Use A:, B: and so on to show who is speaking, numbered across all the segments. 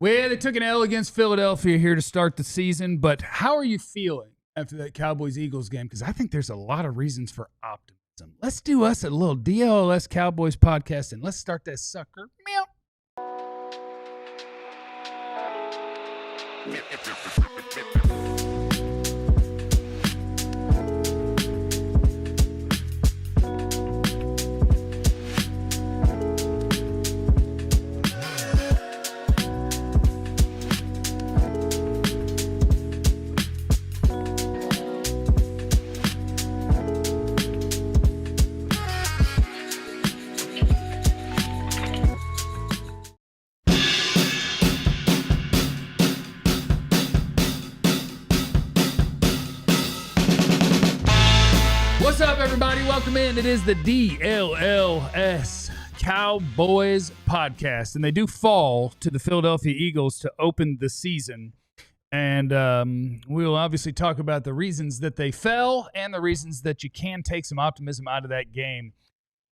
A: Well, they took an L against Philadelphia here to start the season, but how are you feeling after that Cowboys-Eagles game? Because I think there's a lot of reasons for optimism. Let's do us a little DLLS Cowboys podcast, and let's start that sucker. Meow. What's up, everybody? Welcome in. It is the DLLS Cowboys podcast, and they do fall to the Philadelphia Eagles to open the season. And we'll obviously talk about the reasons that they fell and the reasons that you can take some optimism out of that game.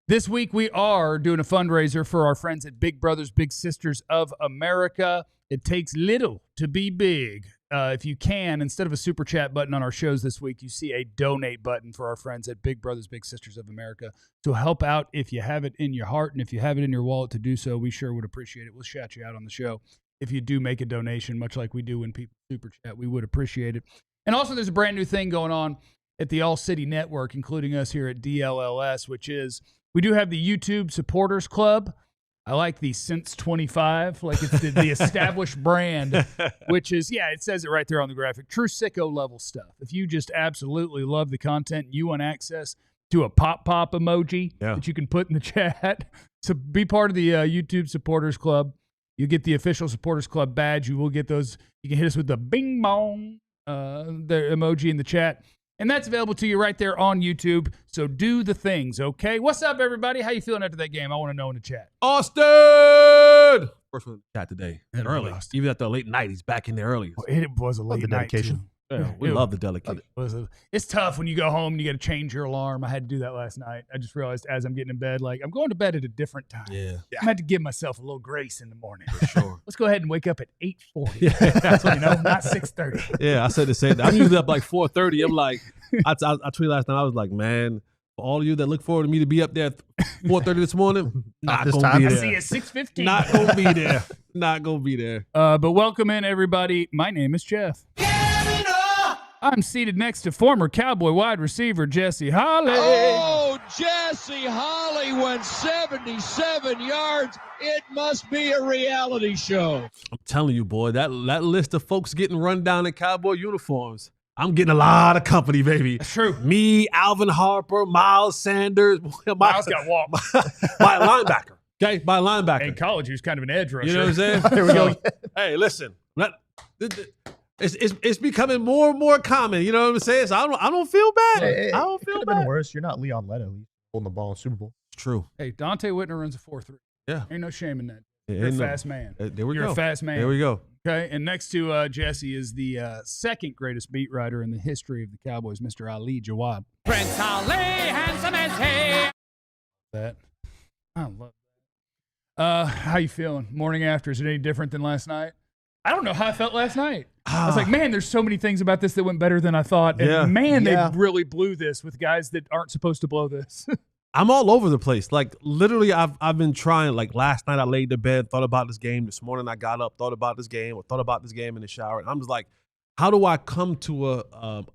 A: This week, we are doing a fundraiser for our friends at Big Brothers Big Sisters of America. It takes little to be big. If you can, instead of a super chat button on our shows this week, you see a donate button for our friends at Big Brothers Big Sisters of America. So help out if you have it in your heart, and if you have it in your wallet to do so, we sure would appreciate it. We'll shout you out on the show if you do make a donation, much like we do when people super chat. We would appreciate it. And also, there's a brand new thing going on at the ALLCITY Network, including us here at DLLS, which is we do have the YouTube Supporters Club. I like the Since 25, like it's the established brand, which is, yeah, it says it right there on the graphic. True sicko level stuff. If you just absolutely love the content, you want access to a pop emoji that you can put in the chat. So be part of the YouTube Supporters Club. You get the official Supporters Club badge. You will get those. You can hit us with the bing bong, the emoji in the chat. And that's available to you right there on YouTube. So do the things, okay? What's up, everybody? How you feeling after that game? I want to know in the chat.
B: Austin! First one in the chat today. Early.
A: Austin.
B: Even at the late night, he's back in there early.
A: Well, it was a late night, too.
B: Yeah, we love the dedication.
A: It's tough when you go home and you got to change your alarm. I had to do that last night. I just realized as I'm getting in bed, like, I'm going to bed at a different time.
B: Yeah.
A: I had to give myself a little grace in the morning.
B: For sure.
A: Let's go ahead and wake up at 8:40.
B: Yeah.
A: That's what, not 6:30.
B: Yeah, I said the same thing. I'm usually up like 4:30. I'm like, I tweeted last night, I was like, man, for all of you that look forward to me to be up there at 4:30 this morning, not
C: this
B: gonna
C: time.
B: be
A: I
B: there.
A: see you at 6:15.
B: Not going to be there. Not going to be there.
A: But welcome in, everybody. My name is Jeff. I'm seated next to former Cowboy wide receiver Jesse Holley.
D: Oh, Jesse Holley went 77 yards. It must be a reality show.
B: I'm telling you, boy, that list of folks getting run down in Cowboy uniforms, I'm getting a lot of company, baby.
A: That's true.
B: Me, Alvin Harper, Miles Sanders.
A: Miles got walked.
B: By a linebacker. Okay, by a linebacker.
A: In college, he was kind of an edge rusher.
B: You know what I'm saying?
C: There we go.
B: Hey, listen. It's becoming more and more common. You know what I'm saying? So I don't feel bad.
C: Hey,
B: I don't
C: it
B: feel
C: could have been
B: bad.
C: worse. You're not Leon Lett, at least, holding the ball in Super Bowl.
B: It's true.
A: Hey, Dante Whitner runs a 4.3.
B: Yeah.
A: Ain't no shame in that.
B: Yeah,
A: You're a
B: ain't no-
A: fast man.
B: There we
A: You're
B: go.
A: a fast man.
B: There we go.
A: Okay, and next to Jesse is the second greatest beat writer in the history of the Cowboys, Mr. Ali Jawad.
E: Prince Ali, handsome as he.
A: That I love that. How you feeling? Morning after, is it any different than last night? I don't know how I felt last night. I was like, man, there's so many things about this that went better than I thought. And
B: Yeah.
A: man,
C: Yeah.
A: they really blew this with guys that aren't supposed to blow this.
B: I'm all over the place. Like literally, I've been trying. Like last night, I laid to bed, thought about this game. This morning, I got up, thought about this game, or thought about this game in the shower. And I'm just like, how do I come to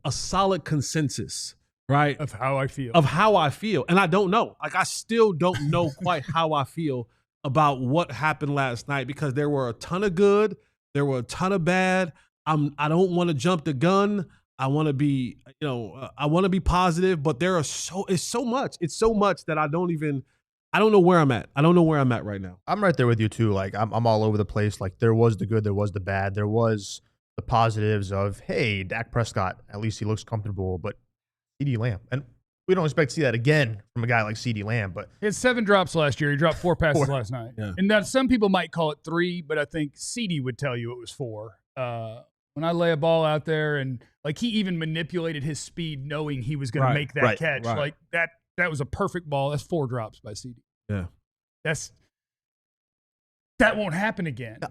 B: a solid consensus, right?
A: Of how I feel.
B: Of how I feel, and I don't know. Like I still don't know quite how I feel about what happened last night because there were a ton of good, there were a ton of bad. I don't want to jump the gun. I want to be, I want to be positive, but it's so much that I don't know where I'm at. I don't know where I'm at right now.
C: I'm right there with you, too. Like, I'm all over the place. Like, there was the good, there was the bad. There was the positives of, hey, Dak Prescott, at least he looks comfortable, but CeeDee Lamb. And we don't expect to see that again from a guy like CeeDee Lamb, but
A: He had 7 drops last year. He dropped 4 passes last night.
B: Yeah.
A: And now some people might call it 3, but I think CeeDee would tell you it was 4. When I lay a ball out there and like he even manipulated his speed knowing he was going to make that catch.
B: Right.
A: Like that was a perfect ball. That's 4 drops by CeeDee.
B: Yeah.
A: That won't happen again.
C: No.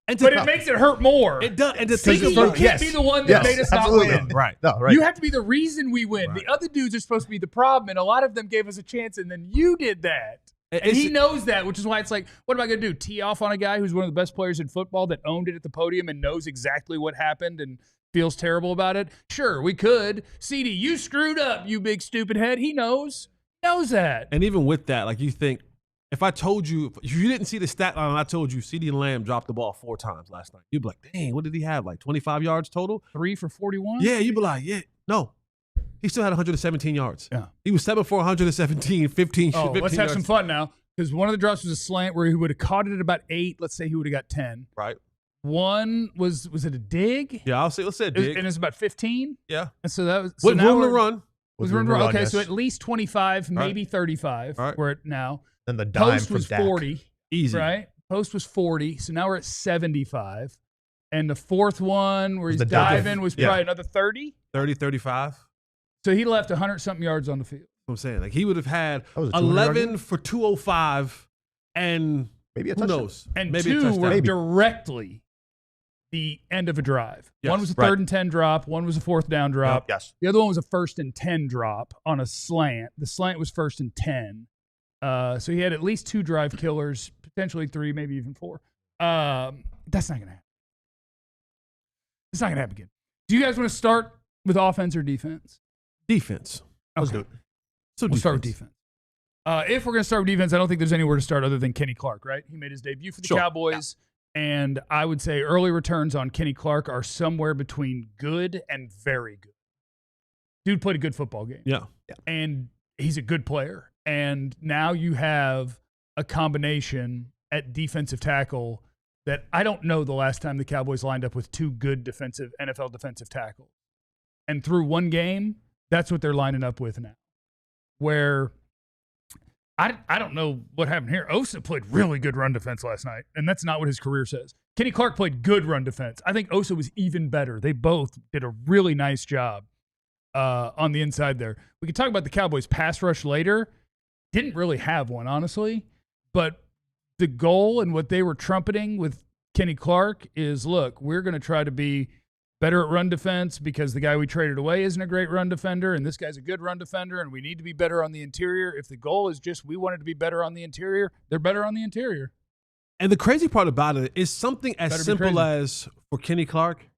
A: But it makes it hurt more.
B: It does. And
A: You can't be the one that made us not win.
B: Right.
C: No, right.
A: You have to be the reason we win.
B: Right.
A: The other dudes are supposed to be the problem, and a lot of them gave us a chance, and then you did that. And he knows that, which is why it's like, what am I going to do? Tee off on a guy who's one of the best players in football that owned it at the podium and knows exactly what happened and feels terrible about it? Sure, we could. CeeDee, you screwed up, you big stupid head. He knows. He knows that.
B: And even with that, like you think, if I told you, if you didn't see the stat line and I told you CeeDee Lamb dropped the ball 4 times last night, you'd be like, dang, what did he have? Like 25 yards total?
A: 3 for 41?
B: Yeah, you'd be like, yeah. No. He still had 117 yards.
A: Yeah.
B: He was 7 for 117, 15
A: Oh,
B: 15
A: let's have
B: yards.
A: some fun now. Because one of the drops was a slant where he would have caught it at about 8. Let's say he would have got 10.
B: Right.
A: One was it a dig?
B: Yeah, let's say a dig.
A: And it's about 15.
B: Yeah.
A: And so that was so
B: With
A: now
B: room to
A: we're-
B: run.
A: Was
C: With room
A: room
C: to
A: to
C: run,
A: okay,
C: yes.
A: so at least 25, maybe 35.
B: Right.
A: We're at now.
C: Then the dime
A: Post
C: from
A: was
C: Dak.
A: 40.
B: Easy.
A: Right. Post was 40. So now we're at 75. And the fourth one where he's
C: the dunk.
A: diving was
C: Yeah.
A: probably another 30.
B: 30, 35. That's
A: So he left 100-something yards on the field.
B: what I'm saying. Like he would have had
C: That was a 200-yard
B: 11
C: game?
B: for 205 and
C: Maybe a
B: who
C: touchdown.
B: knows?
A: And
B: Maybe a
A: 2
B: touchdown.
A: were
C: Maybe.
A: directly the end of a drive.
B: Yes.
A: One was a
C: Right.
A: 3rd and 10 drop. One was a 4th down drop.
C: Yes.
A: The other one was a 1st and 10 drop on a slant. The slant was 1st and 10. So he had at least 2 drive killers, potentially 3, maybe even 4. That's not going to happen. It's not going to happen again. Do you guys want to start with offense or defense?
B: Defense.
C: Let's do it.
B: So
A: We'll start with defense. If we're going to start with defense, I don't think there's anywhere to start other than Kenny Clark, right? He made his debut for the
B: Sure.
A: Cowboys, and I would say early returns on Kenny Clark are somewhere between good and very good. Dude played a good football game.
B: Yeah.
A: And he's a good player. And now you have a combination at defensive tackle that I don't know the last time the Cowboys lined up with 2 good NFL defensive tackles. And through one game, that's what they're lining up with now. Where I don't know what happened here. Osa played really good run defense last night, and that's not what his career says. Kenny Clark played good run defense. I think Osa was even better. They both did a really nice job on the inside there. We could talk about the Cowboys' pass rush later. Didn't really have one, honestly. But the goal and what they were trumpeting with Kenny Clark is, look, we're going to try to be better at run defense because the guy we traded away isn't a great run defender, and this guy's a good run defender, and we need to be better on the interior. If the goal is just we wanted to be better on the interior, they're better on the interior.
B: And the crazy part about it is something as
A: Better be
B: simple
A: crazy.
B: as, for Kenny Clark,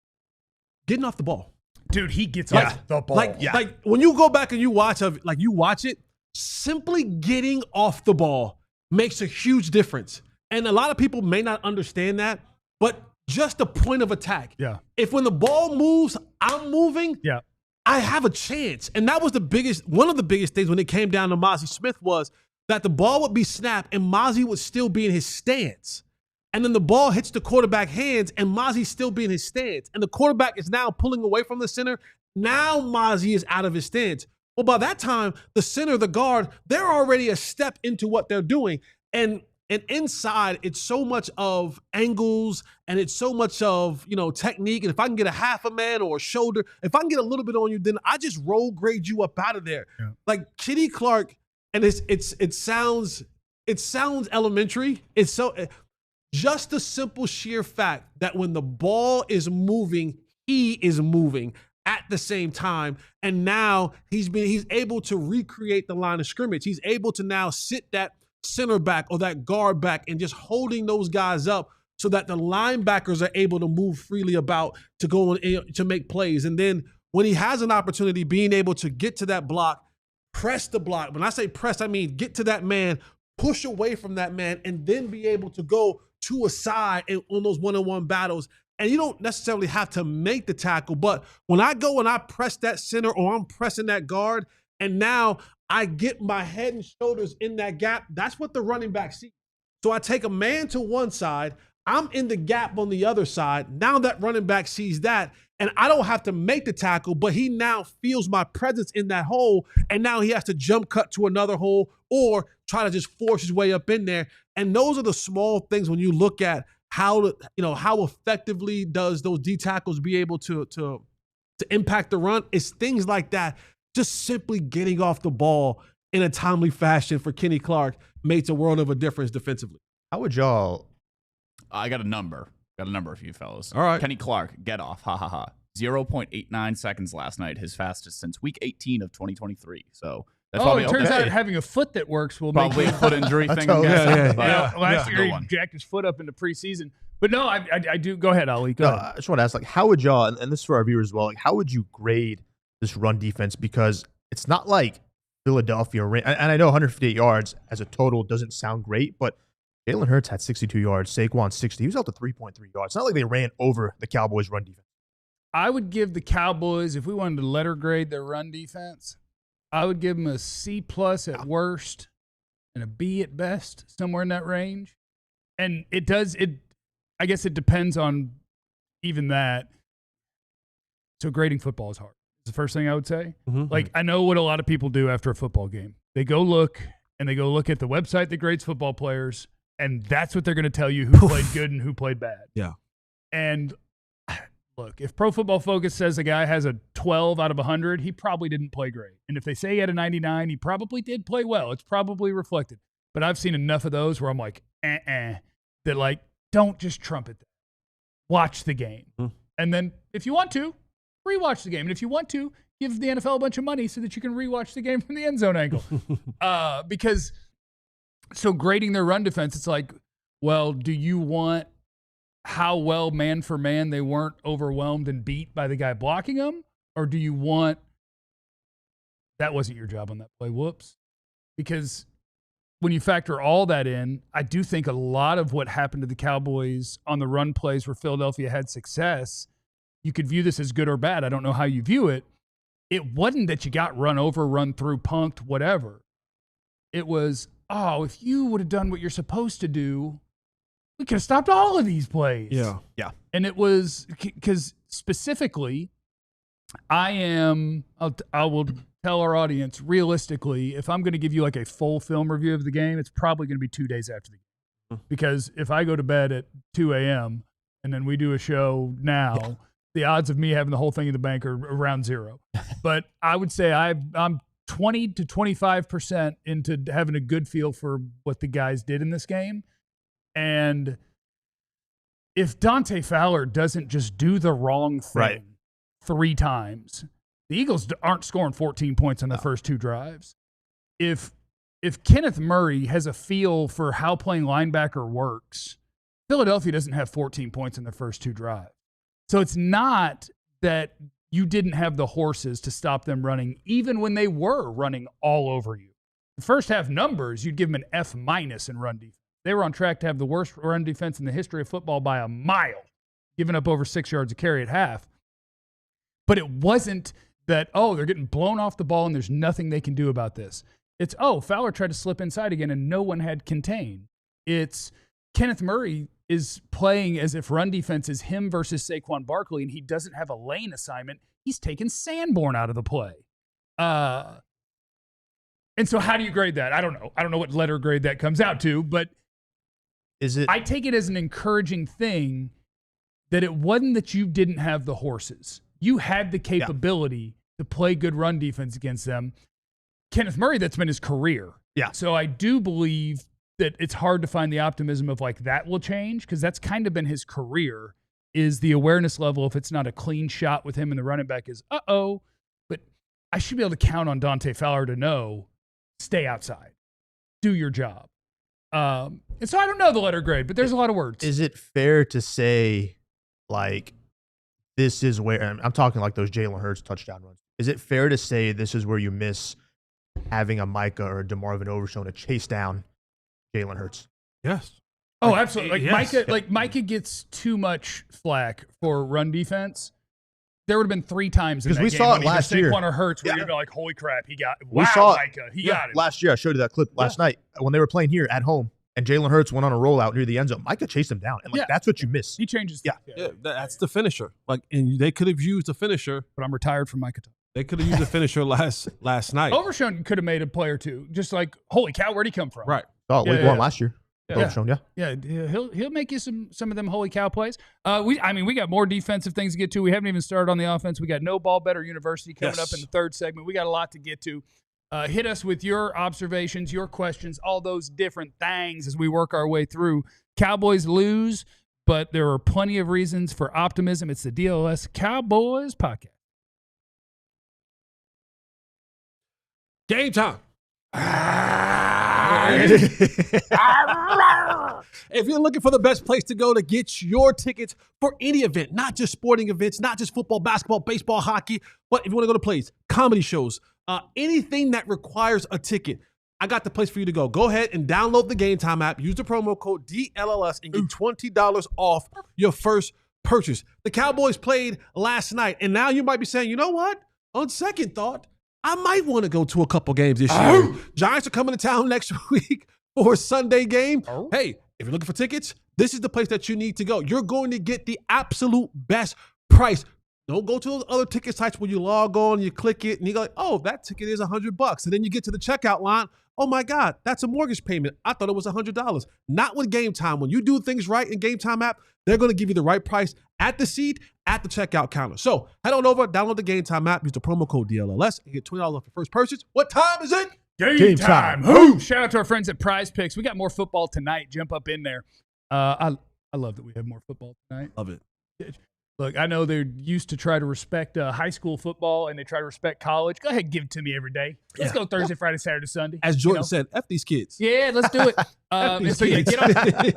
B: getting off the ball.
A: Dude, he gets
C: Yeah.
A: off the ball.
B: Like when you go back and you watch it, simply getting off the ball makes a huge difference. And a lot of people may not understand that, but just the point of attack.
A: Yeah.
B: If when the ball moves, I'm moving,
A: Yeah.
B: I have a chance. And that was one of the biggest things when it came down to Mozzie Smith was that the ball would be snapped and Mozzie would still be in his stance. And then the ball hits the quarterback hands and Mozzie's still be in his stance. And the quarterback is now pulling away from the center. Now Mozzie is out of his stance. Well, by that time, the center, the guard, they're already a step into what they're doing. And inside, it's so much of angles and it's so much of, technique. And if I can get a half a man or a shoulder, if I can get a little bit on you, then I just roll grade you up out of there.
A: Yeah.
B: Like Kenny Clark, and it sounds elementary. It's so just the simple sheer fact that when the ball is moving, he is moving at the same time. And now he's able to recreate the line of scrimmage. He's able to now sit that center back or that guard back and just holding those guys up so that the linebackers are able to move freely about to go in, to make plays. And then when he has an opportunity, being able to get to that block, press the block. When I say press, I mean get to that man, push away from that man, and then be able to go to a side on those one-on-one battles. And you don't necessarily have to make the tackle, but when I go and I press that center or I'm pressing that guard, and now I get my head and shoulders in that gap, that's what the running back sees. So I take a man to one side, I'm in the gap on the other side. Now that running back sees that, and I don't have to make the tackle, but he now feels my presence in that hole, and now he has to jump cut to another hole or try to just force his way up in there. And those are the small things when you look at how effectively does those D tackles be able to impact the run. It's things like that. Just simply getting off the ball in a timely fashion for Kenny Clark makes a world of a difference defensively.
C: How would y'all?
F: I got a number. Got a number for you fellas.
B: All right.
F: Kenny Clark, get off. Ha ha ha. 0.89 seconds last night, his fastest since week 18 of 2023. So that's probably
A: it turns out having a foot that works will make
F: probably a foot injury thing. I'm
C: totally-
F: guessing.
B: yeah.
F: But,
A: last
F: good
A: year
F: one.
A: he jacked his foot up in the preseason. But no, I do. Go ahead, Ollie. Go
C: No,
A: ahead.
C: I just want to ask, like, how would y'all, and this is for our viewers as well, like, how would you grade this run defense? Because it's not like Philadelphia ran, and I know 158 yards as a total doesn't sound great, but Jalen Hurts had 62 yards, Saquon 60. He was out to 3.3 yards. It's not like they ran over the Cowboys' run defense.
A: I would give the Cowboys, if we wanted to letter grade their run defense, I would give them a C+ at worst and a B at best, somewhere in that range. And I guess it depends on even that. So grading football is hard. It's the first thing I would say.
B: Mhm.
A: Like, I know what a lot of people do after a football game. They go look at the website that grades football players, and that's what they're going to tell you who played good and who played bad.
B: Yeah.
A: And look, if Pro Football Focus says a guy has a 12 out of 100, he probably didn't play great. And if they say he had a 99, he probably did play well. It's probably reflected. But I've seen enough of those where I'm like, that like, don't just trumpet that. Watch the game. And then if you want to, rewatch the game. And if you want to, give the NFL a bunch of money so that you can rewatch the game from the end zone angle. Because so grading their run defense, it's like, well, do you want how well man for man they weren't overwhelmed and beat by the guy blocking them? Or do you want that wasn't your job on that play? Whoops. Because when you factor all that in, I do think a lot of what happened to the Cowboys on the run plays where Philadelphia had success, you could view this as good or bad. I don't know how you view it. It wasn't that you got run over, run through, punked, whatever. It was, if you would have done what you're supposed to do, we could have stopped all of these plays.
B: Yeah.
A: And it was because specifically, I will tell our audience realistically, if I'm going to give you like a full film review of the game, it's probably going to be 2 days after the game. Because if I go to bed at 2 a.m. and then we do a show now, the odds of me having the whole thing in the bank are around 0. But I would say I'm 20 to 25% into having a good feel for what the guys did in this game. And if Dante Fowler doesn't just do the wrong thing 3 times, the Eagles aren't scoring 14 points on their first 2 drives. If Kenneth Murray has a feel for how playing linebacker works, Philadelphia doesn't have 14 points in their first 2 drives. So it's not that you didn't have the horses to stop them running, even when they were running all over you. The first half numbers, you'd give them an F- in run defense. They were on track to have the worst run defense in the history of football by a mile, giving up over 6 yards a carry at half. But it wasn't that, they're getting blown off the ball and there's nothing they can do about this. It's, Fowler tried to slip inside again and no one had contained. It's Kenneth Murray is playing as if run defense is him versus Saquon Barkley and he doesn't have a lane assignment. He's taken Sanborn out of the play. And so how do you grade that? I don't know. I don't know what letter grade that comes out to, but I take it as an encouraging thing that it wasn't that you didn't have the horses. You had the capability to play good run defense against them. Kenneth Murray, that's been his career.
C: Yeah.
A: So I do believe that it's hard to find the optimism of like that will change because that's kind of been his career is the awareness level. If it's not a clean shot with him and the running back is, but I should be able to count on Dante Fowler to know, stay outside, do your job. And so I don't know the letter grade, but there's a lot of words.
C: Is it fair to say, like, this is where, and I'm talking like those Jalen Hurts touchdown runs. Is it fair to say this is where you miss having a Micah or a DeMarvin Overshown to chase down Jalen Hurts?
B: Yes.
A: Oh, absolutely. Like
B: yes.
A: Micah gets too much flack for run defense. There would have been 3 times in that
C: we
A: game
C: saw
A: when
C: it last year.
A: Saquon or Hurts where you'd be like, holy crap, he got it.
C: We
A: Wow,
C: saw it.
A: Micah, he got it.
C: Last year, I showed you that clip last night when they were playing here at home, and Jalen Hurts went on a rollout near the end zone. Micah chased him down, and that's what you miss.
A: He changes.
B: Yeah, that's the finisher. Like, and they could have used a finisher,
A: but I'm retired from Micah.
B: They could have used a finisher last night.
A: Overshown could have made a play or two. Just like, holy cow, where'd he come from?
B: Right.
C: Week 1 last year.
A: Yeah, he'll make you some of them holy cow plays. We got more defensive things to get to. We haven't even started on the offense. We got No Ball Better University coming up in the 3rd segment. We got a lot to get to. Hit us with your observations, your questions, all those different things as we work our way through. Cowboys lose, but there are plenty of reasons for optimism. It's the DLLS Cowboys podcast.
B: Game time. If you're looking for the best place to go to get your tickets for any event, not just sporting events, not just football, basketball, baseball, hockey, but if you want to go to plays, comedy shows, anything that requires a ticket, I got the place for you to go. Go ahead and download the Game Time app, use the promo code DLLS, and get $20 off your first purchase. The Cowboys played last night, and now you might be saying, you know what? On second thought, I might want to go to a couple games this year. Giants are coming to town next week for a Sunday game. Hey, if you're looking for tickets, this is the place that you need to go. You're going to get the absolute best price. Don't go to those other ticket sites where you log on, you click it, and you go, oh, that ticket is $100. And then you get to the checkout line. Oh my God, that's a mortgage payment. I thought it was $100. Not with Game Time. When you do things right in Game Time app, they're going to give you the right price at the seat, at the checkout counter. So head on over, download the Game Time app, use the promo code DLLS, and get $20 off your first purchase. What time is it?
A: Game time. Woo! Shout out to our friends at Prize Picks. We got more football tonight. Jump up in there. I love that we have more football tonight.
B: Love it.
A: Look, I know they're used to try to respect high school football and they try to respect college. Go ahead and give it to me every day. Let's go Thursday, Friday, Saturday, Sunday.
B: As Jordan said, F these kids.
A: Yeah, let's do it.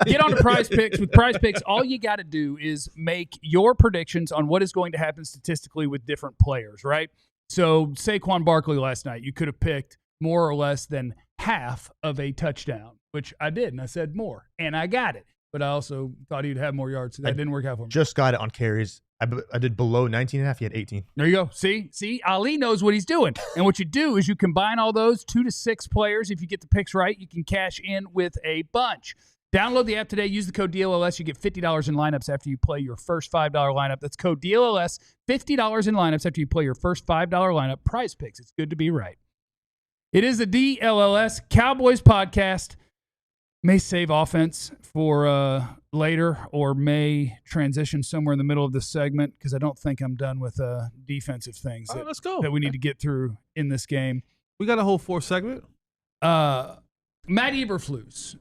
A: Get on to Prize Picks. With Prize Picks, all you got to do is make your predictions on what is going to happen statistically with different players, right? So Saquon Barkley last night, you could have picked more or less than half of a touchdown, which I did, and I said more, and I got it. But I also thought he'd have more yards. So that didn't work out for me.
C: Just got it on carries. I did below 19.5. He had 18.
A: There you go. See, Ali knows what he's doing. And what you do is you combine all those 2 to 6 players. If you get the picks right, you can cash in with a bunch. Download the app today. Use the code DLLS. You get $50 in lineups after you play your first $5 lineup. That's code DLLS. $50 in lineups after you play your first $5 lineup. Prize Picks. It's good to be right. It is the DLLS Cowboys podcast. May save offense for later or may transition somewhere in the middle of this segment because I don't think I'm done with defensive things
B: Let's go.
A: that we need to get through in this game.
B: We got a whole 4th segment.
A: Matt Eberflus.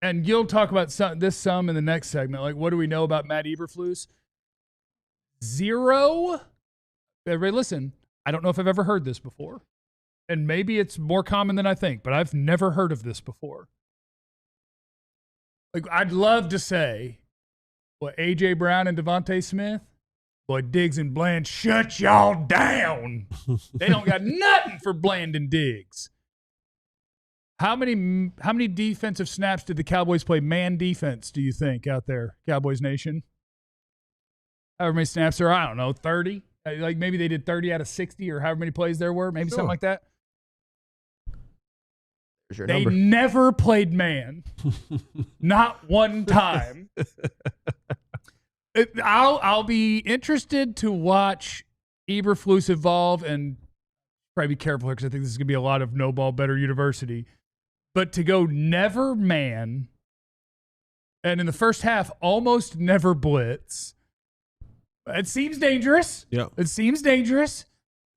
A: And you'll talk about some in the next segment. Like, what do we know about Matt Eberflus? 0. Everybody listen, I don't know if I've ever heard this before. And maybe it's more common than I think, but I've never heard of this before. Like, I'd love to say, boy, A.J. Brown and Devontae Smith, boy, Diggs and Bland, shut y'all down. They don't got nothing for Bland and Diggs. How many defensive snaps did the Cowboys play man defense, do you think, out there, Cowboys Nation? However many snaps there are, I don't know, 30? Like maybe they did 30 out of 60 or however many plays there were, maybe something like that. They never played man. Not one time. I'll be interested to watch Eberflus evolve and probably be careful here because I think this is going to be a lot of no ball better university. But to go never man and in the first half almost never blitz, it seems dangerous.
B: Yeah.
A: It seems dangerous.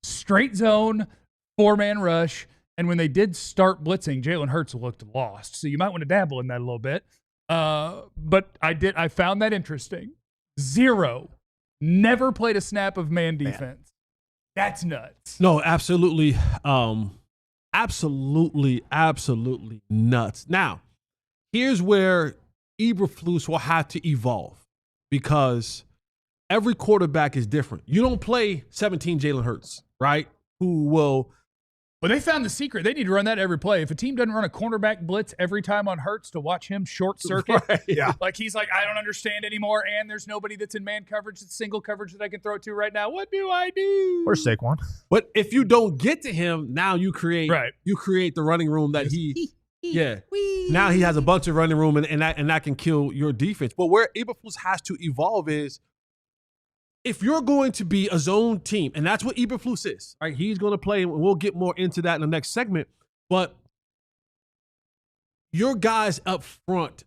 A: Straight zone, 4-man rush. And when they did start blitzing, Jalen Hurts looked lost. So you might want to dabble in that a little bit. But I found that interesting. 0. Never played a snap of man defense. That's nuts.
B: No, absolutely. Absolutely nuts. Now, here's where Eberflus will have to evolve because every quarterback is different. You don't play 17 Jalen Hurts, right? Who will...
A: Well, they found the secret. They need to run that every play. If a team doesn't run a cornerback blitz every time on Hurts to watch him short circuit, like he's like, I don't understand anymore, and there's nobody that's in man coverage, it's single coverage that I can throw it to right now. What do I do?
C: Where's Saquon?
B: But if you don't get to him, now you create the running room that now he has a bunch of running room, and that can kill your defense. But where Eberflus has to evolve is, if you're going to be a zone team, and that's what Eberflus is, right? He's going to play, and we'll get more into that in the next segment. But your guys up front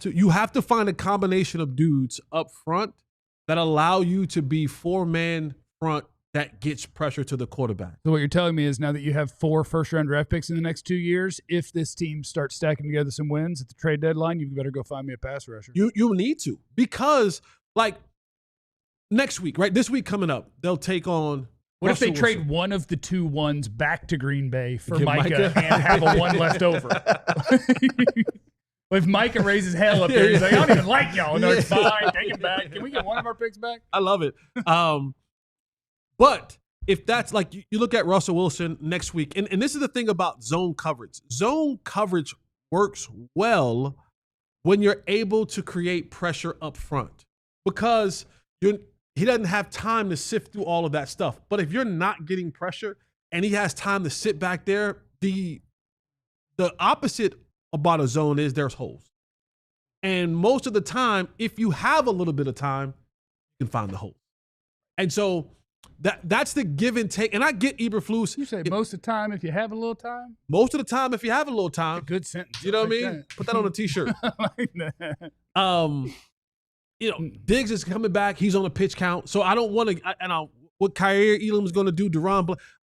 B: you have to find a combination of dudes up front that allow you to be 4-man front that gets pressure to the quarterback.
A: So what you're telling me is now that you have 4 first-round draft picks in the next 2 years, if this team starts stacking together some wins at the trade deadline, you better go find me a pass rusher.
B: You need to, because like next week, right? This week coming up, they'll take on.
A: What
B: Russell
A: if they trade
B: Wilson.
A: one of the 2 ones back to Green Bay for
B: Give
A: Micah
B: Micah.
A: and have a 1 left over? If Micah raises hell up there, he's like, I don't even like y'all. No, it's fine. Take him back. Can we get one of our picks back?
B: I love it. But if that's like you look at Russell Wilson next week, and this is the thing about zone coverage. Zone coverage works well when you're able to create pressure up front, because he doesn't have time to sift through all of that stuff. But if you're not getting pressure and he has time to sit back there, the opposite about a zone is there's holes. And most of the time, if you have a little bit of time, you can find the holes. And so that's the give and take. And I get Eberflus.
A: You say most of the time if you have a little time?
B: Most of the time, if you have a little time.
A: A good sentence.
B: You know what I mean?
A: That.
B: Put that on a T-shirt.
A: Like that.
B: Diggs is coming back. He's on a pitch count. So I don't want to, what Kyer Elam's going to do,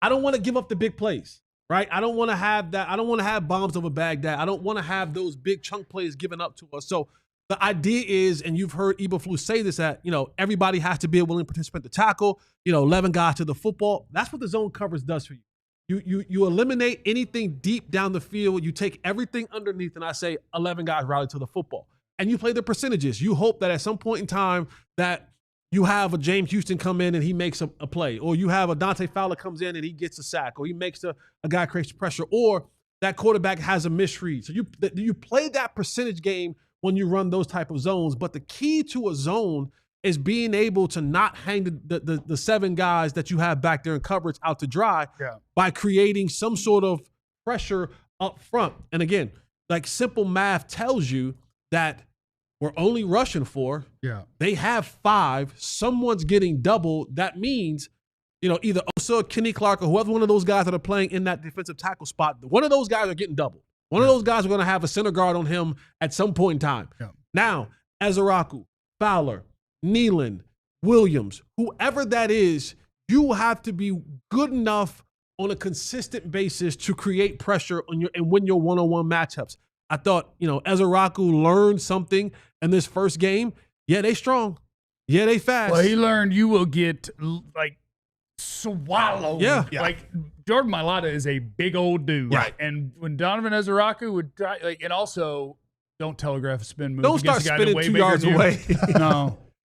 B: I don't want to give up the big plays, right? I don't want to have that. I don't want to have bombs over Baghdad. I don't want to have those big chunk plays given up to us. So the idea is, and you've heard Eberflus say this, that, everybody has to be a willing participant to tackle, 11 guys to the football. That's what the zone coverage does for you. You eliminate anything deep down the field. You take everything underneath, and I say 11 guys rally to the football. And you play the percentages. You hope that at some point in time that you have a James Houston come in and he makes a play, or you have a Dante Fowler comes in and he gets a sack, or he makes a guy creates pressure, or that quarterback has a misread. So you play that percentage game when you run those type of zones. But the key to a zone is being able to not hang the 7 guys that you have back there in coverage out to dry by creating some sort of pressure up front. And again, like simple math tells you that we're only rushing 4.
A: Yeah.
B: They have 5. Someone's getting double. That means, either Osa, Kenny Clark, or whoever one of those guys that are playing in that defensive tackle spot, one of those guys are getting doubled. One of those guys are going to have a center guard on him at some point in time.
A: Yeah.
B: Now, Ezeraku, Fowler, Nealon, Williams, whoever that is, you have to be good enough on a consistent basis to create pressure and win your one-on-one matchups. I thought, Ezeraku learned something in this first game. Yeah, they strong. Yeah, they fast.
A: Well, he learned you will get swallowed.
B: Yeah.
A: Like Jordan Mailata is a big old dude.
B: Right.
A: And when Donovan Ezeraku would try, and also don't telegraph a spin move.
B: Don't start
A: against a guy
B: spinning
A: way
B: 2
A: bigger
B: yards
A: than you.
B: away.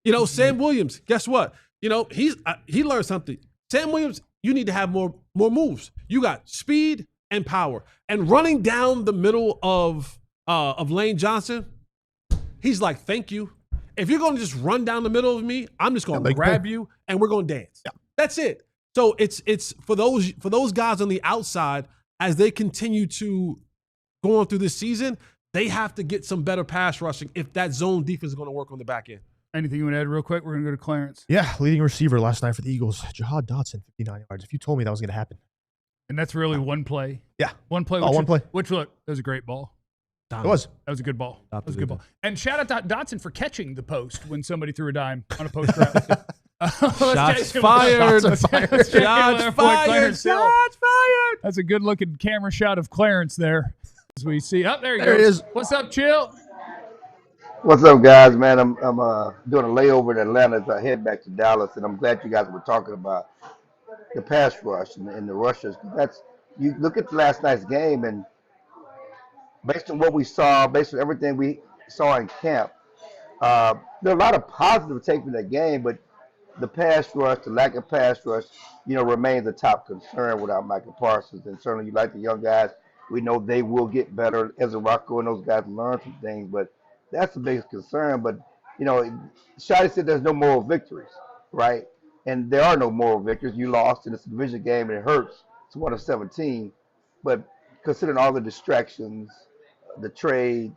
A: No.
B: Sam Williams, guess what? He learned something. Sam Williams, you need to have more moves. You got speed and power. And running down the middle of Lane Johnson, he's like, thank you. If you're going to just run down the middle of me, I'm just going to grab you and we're going to dance. Yeah. That's it. So it's for those guys on the outside, as they continue to go on through this season, they have to get some better pass rushing if that zone defense is going to work on the back end.
A: Anything you want to add real quick? We're going to go to Clarence.
C: Yeah, leading receiver last night for the Eagles, Jahan Dotson, 59 yards. If you told me that was going to happen.
A: And that's really one play.
C: Yeah.
A: One play.
C: One play.
A: Which, look, that was a great ball.
C: It was.
A: That was a good ball.
B: That
A: was a good ball. And shout out to Dotson for catching the post when somebody threw a dime on a post route.
B: Shots fired. Shots fired. Shots fired. Shots fired.
A: That's a good looking camera shot of Clarence there. As we see. Oh, there he
C: There
A: goes.
C: he is.
A: What's up, Chill?
G: What's up, guys? Man, I'm doing a layover in Atlanta as I head back to Dallas, and I'm glad you guys were talking about the pass rush and the rushers. You look at last night's game, and based on what we saw, based on everything we saw in camp, there are a lot of positive takes from that game, but the pass rush, the lack of pass rush, remains a top concern without Michael Parsons. And certainly you like the young guys. We know they will get better. Ezeraku and those guys learn some things, but that's the biggest concern. But, Shotty said there's no moral victories, right? And there are no moral victories. You lost in this division game, and it hurts. It's 1 of 17. But considering all the distractions, the trade,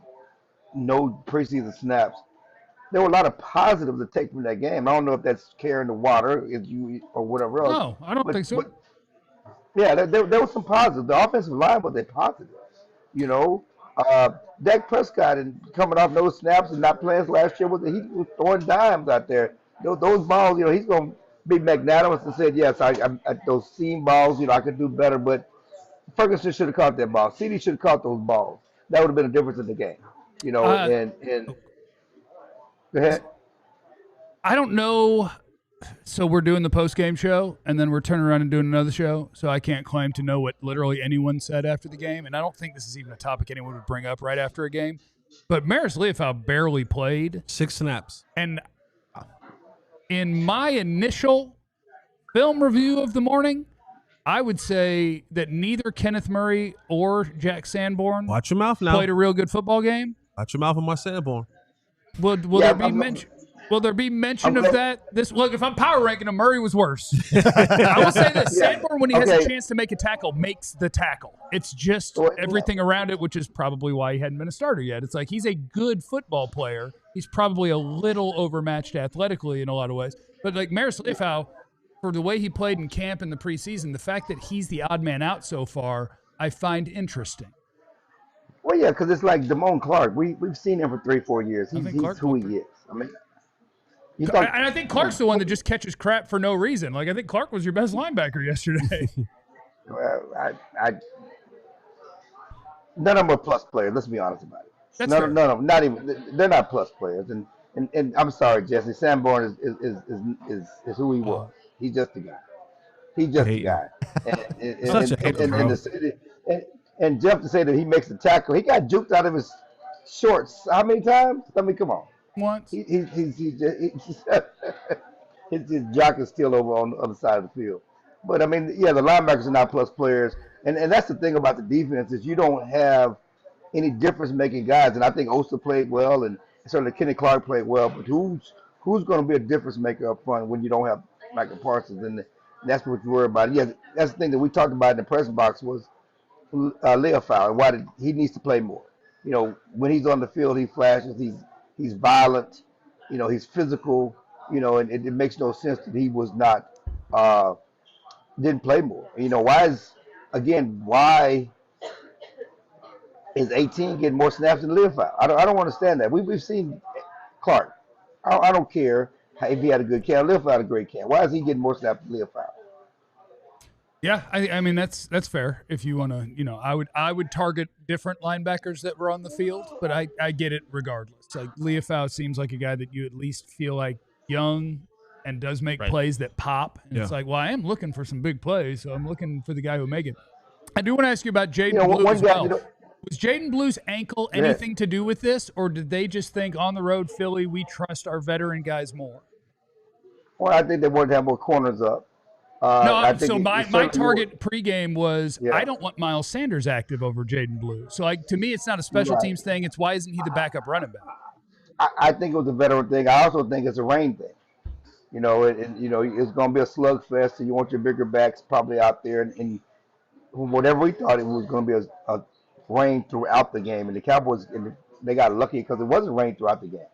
G: no preseason snaps, there were a lot of positives to take from that game. I don't know if that's carrying the water or whatever else.
A: No, I don't think so.
G: But, yeah, there was some positives. The offensive line was a positive. Dak Prescott and coming off no snaps and not playing last year, he was throwing dimes out there. Those balls, he's going to be magnanimous and said, yes, I those seam balls, I could do better, but Ferguson should have caught that ball. CeeDee should have caught those balls. That would have been a difference in the game. And go ahead.
A: I don't know. So we're doing the post-game show, and then we're turning around and doing another show, so I can't claim to know what literally anyone said after the game, and I don't think this is even a topic anyone would bring up right after a game. But Maris Leofau barely played.
B: 6 snaps.
A: And in my initial film review of the morning, I would say that neither Kenneth Murray or Jack Sanborn
B: Watch your mouth now.
A: played a real good football game.
B: Watch your mouth on my Sanborn.
A: Will there be mention of that? Look, if I'm power ranking him, Murray was worse. I will say this: Sanborn, when he has a chance to make a tackle, makes the tackle. It's just everything around it, which is probably why he hadn't been a starter yet. It's like he's a good football player. He's probably a little overmatched athletically in a lot of ways. But like Maris Leofau, for the way he played in camp in the preseason, the fact that he's the odd man out so far, I find interesting.
G: Well, yeah, because it's like Damone Clark. We've seen him for 3-4 years. He's who he is. I mean.
A: And I think Clark's the one that just catches crap for no reason. Like, I think Clark was your best linebacker yesterday.
G: Well, none of them are plus players. Let's be honest about it. None of them, not even. They're not plus players. And I'm sorry, Jesse. Sanborn is who he was. He's just a guy. He's just a guy. And Jeff to say that he makes the tackle, he got juked out of his shorts. How many times? I mean, come on.
A: Once.
G: His jock is still over on the other side of the field. But, I mean, yeah, the linebackers are not plus players. And that's the thing about the defense is you don't have any difference-making guys. And I think Osa played well, and certainly Kenny Clark played well. But who's going to be a difference-maker up front when you don't have Michael Parsons? And that's what you worry about. Yeah, that's the thing that we talked about in the press box was Leofau and why he needs to play more. When he's on the field, he flashes. He's violent, he's physical, and it makes no sense that he was not, didn't play more. Why is 18 getting more snaps than Leofau? I don't understand that. We've seen Clark. I don't care if he had a good camp. Leofau had a great camp. Why is he getting more snaps than Leofau?
A: Yeah, I mean that's fair. If you want to, I would target different linebackers that were on the field, but I get it regardless. Like Leofau seems like a guy that you at least feel like young and does make plays that pop. And it's like, well, I am looking for some big plays, so I'm looking for the guy who will make it. I do want to ask you about Jaydon Blue as well. Was Jaydon Blue's ankle anything to do with this, or did they just think on the road Philly we trust our veteran guys more?
G: Well, I think they wanted to have more corners up.
A: So my target pregame was I don't want Miles Sanders active over Jaydon Blue. So to me, it's not a special teams thing. It's why isn't he the backup running back?
G: I think it was a veteran thing. I also think it's a rain thing. It's going to be a slugfest. So you want your bigger backs probably out there, and whatever we thought it was going to be a rain throughout the game. And the Cowboys they got lucky because it wasn't rain throughout the game.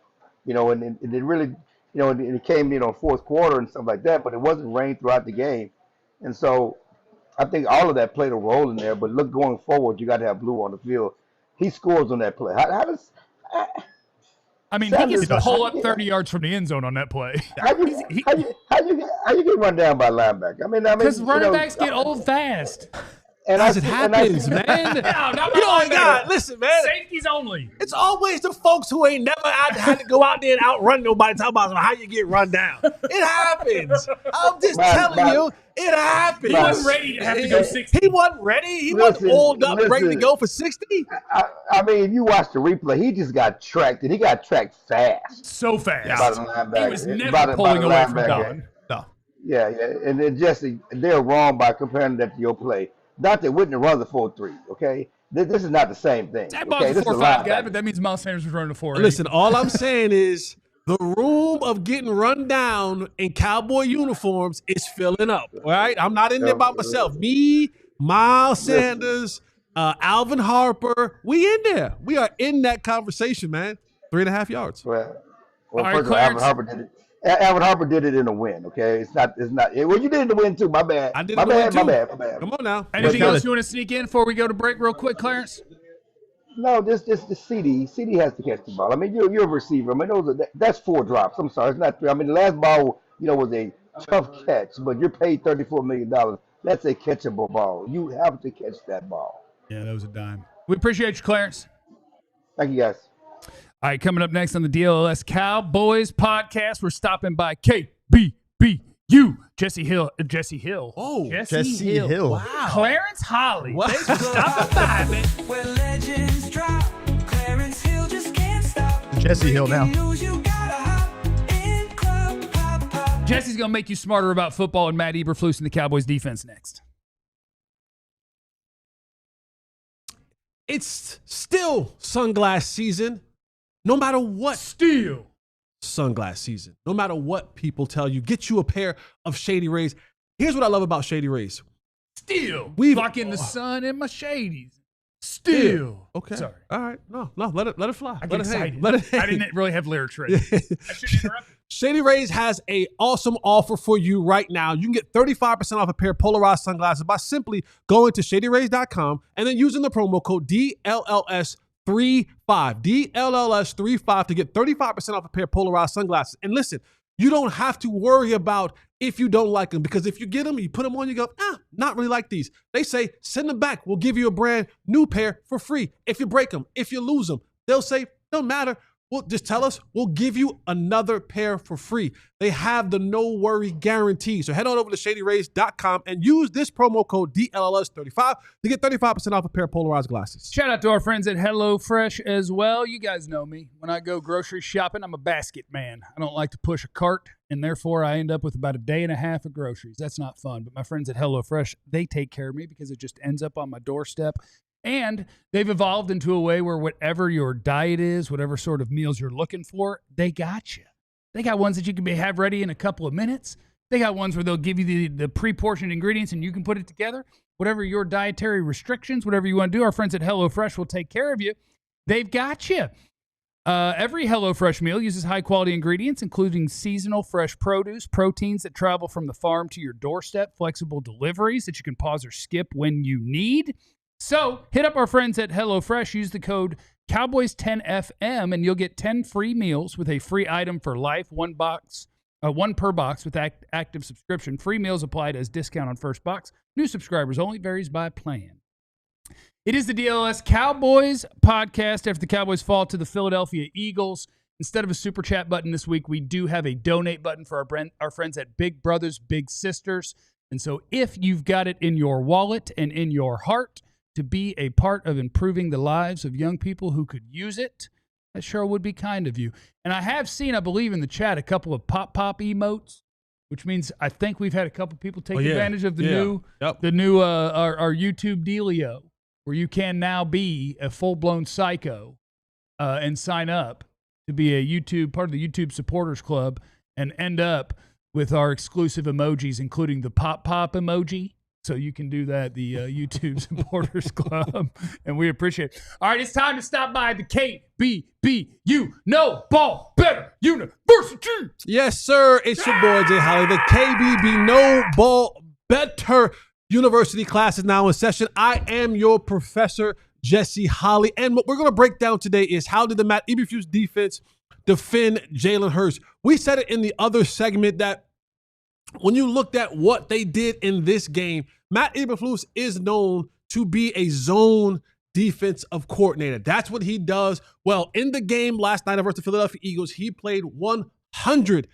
G: And it really. It came, fourth quarter and stuff like that, but it wasn't rain throughout the game. And so I think all of that played a role in there. But look, going forward, you got to have Blue on the field. He scores on that play. How does
A: he gets to pull up 30 yards from the end zone on that play.
G: How you get run down by a linebacker?
A: Because running backs get old fast.
B: And as it happens, man. Listen, man.
A: Safeties only.
B: It's always the folks who ain't never had to go out there and outrun nobody talking about how you get run down. It happens. I'm just telling you, it happens.
A: He wasn't ready to have to go 60.
B: He wasn't ready. He wasn't old up, ready to go for 60.
G: If you watch the replay, he just got tracked, and he got tracked fast.
A: So fast.
G: He
A: was never pulling away from Guyton.
G: No. Yeah. And then, Jesse, they're wrong by comparing that to your play. Not that Whitney runs a 4.3, okay? This is not the same thing.
A: That ball's a 4.5 guy, but that means Miles Sanders was running a 4.8.
B: Listen, all I'm saying is the room of getting run down in Cowboy uniforms is filling up, all right? I'm not in there by myself. Me, Miles Sanders, Alvin Harper, we in there. We are in that conversation, man. 3.5 yards.
G: Well,
A: all right,
G: first of all, Alvin Harper did it. Alvin Harper did it in a win, okay? It's not. Well, you did it in the win too. My bad.
B: I did
G: my
B: it
G: bad.
B: too.
G: My bad.
B: Come on now.
A: Anything else you want to sneak in before we go to break real quick, Clarence?
G: No, just the CeeDee. CeeDee has to catch the ball. You're a receiver. That's 4 drops. I'm sorry, it's not 3. The last ball, was a tough catch, but you're paid $34 million. That's a catchable ball. You have to catch that ball.
A: Yeah, that was a dime. We appreciate you, Clarence.
G: Thank you, guys.
A: All right, coming up next on the DLLS Cowboys podcast, we're stopping by KBBU. Jesse Hill.
B: Oh,
C: Jesse Hill.
B: Wow.
A: Clarence Holley.
B: Wow.
A: Thanks for stopping by, man.
H: Where legends drop, Clarence Hill just can't stop.
C: Jesse Hill now.
A: Jesse's going to make you smarter about football and Matt Eberflus and the Cowboys defense next.
B: It's still sunglass season, no matter what.
A: Still
B: Sunglass season. No matter what people tell you, get you a pair of Shady Rays. Here's what I love about Shady Rays.
A: we lock in the sun and my shadies. Still.
B: Okay.
A: Sorry.
B: All right. No, let it fly.
A: I
B: Let
A: get
B: it hang.
A: excited.
B: Let it hang.
A: I didn't really have lyrics ready. I shouldn't interrupt.
B: Shady Rays has an awesome offer for you right now. You can get 35% off a pair of polarized sunglasses by simply going to shadyrays.com and then using the promo code DLLS35. DLLS35 to get 35% off a pair of polarized sunglasses. And listen, you don't have to worry about if you don't like them, because if you get them, you put them on, you go, not really like these. They say, send them back. We'll give you a brand new pair for free. If you break them, if you lose them, they'll say, don't matter. Well, just tell us, we'll give you another pair for free. They have the no worry guarantee. So head on over to shadyrays.com and use this promo code DLLS35 to get 35% off a pair of polarized glasses.
A: Shout out to our friends at HelloFresh as well. You guys know me. When I go grocery shopping, I'm a basket man. I don't like to push a cart, and therefore I end up with about a day and a half of groceries. That's not fun. But my friends at HelloFresh, they take care of me because it just ends up on my doorstep. And they've evolved into a way where whatever your diet is, whatever sort of meals you're looking for, they got you. They got ones that you can have ready in a couple of minutes. They got ones where they'll give you the pre-portioned ingredients and you can put it together. Whatever your dietary restrictions, whatever you want to do, our friends at HelloFresh will take care of you. They've got you. Every HelloFresh meal uses high-quality ingredients, including seasonal fresh produce, proteins that travel from the farm to your doorstep, flexible deliveries that you can pause or skip when you need. So hit up our friends at HelloFresh. Use the code Cowboys10FM, and you'll get 10 free meals with a free item for life, one per box with active subscription. Free meals applied as discount on first box. New subscribers only, varies by plan. It is the DLLS Cowboys podcast after the Cowboys fall to the Philadelphia Eagles. Instead of a super chat button this week, we do have a donate button for our friends at Big Brothers Big Sisters. And so if you've got it in your wallet and in your heart to be a part of improving the lives of young people who could use it, that sure would be kind of you. And I have seen, I believe in the chat, a couple of pop emotes, which means I think we've had a couple people take advantage of the new our YouTube dealio, where you can now be a full-blown psycho and sign up to be a part of the YouTube supporters club and end up with our exclusive emojis, including the pop emoji. So you can do that, the YouTube Supporters Club, and we appreciate it. All right, it's time to stop by the KBBU No Ball Better University.
B: Yes, sir. It's your boy, Jay Holley. The KBB No Ball Better University class is now in session. I am your professor, Jesse Holley. And what we're going to break down today is how did the Matt Eberflus defense defend Jalen Hurts? We said it in the other segment that when you looked at what they did in this game, Matt Eberflus is known to be a zone defensive coordinator. That's what he does. Well, in the game last night versus the Philadelphia Eagles, he played 100%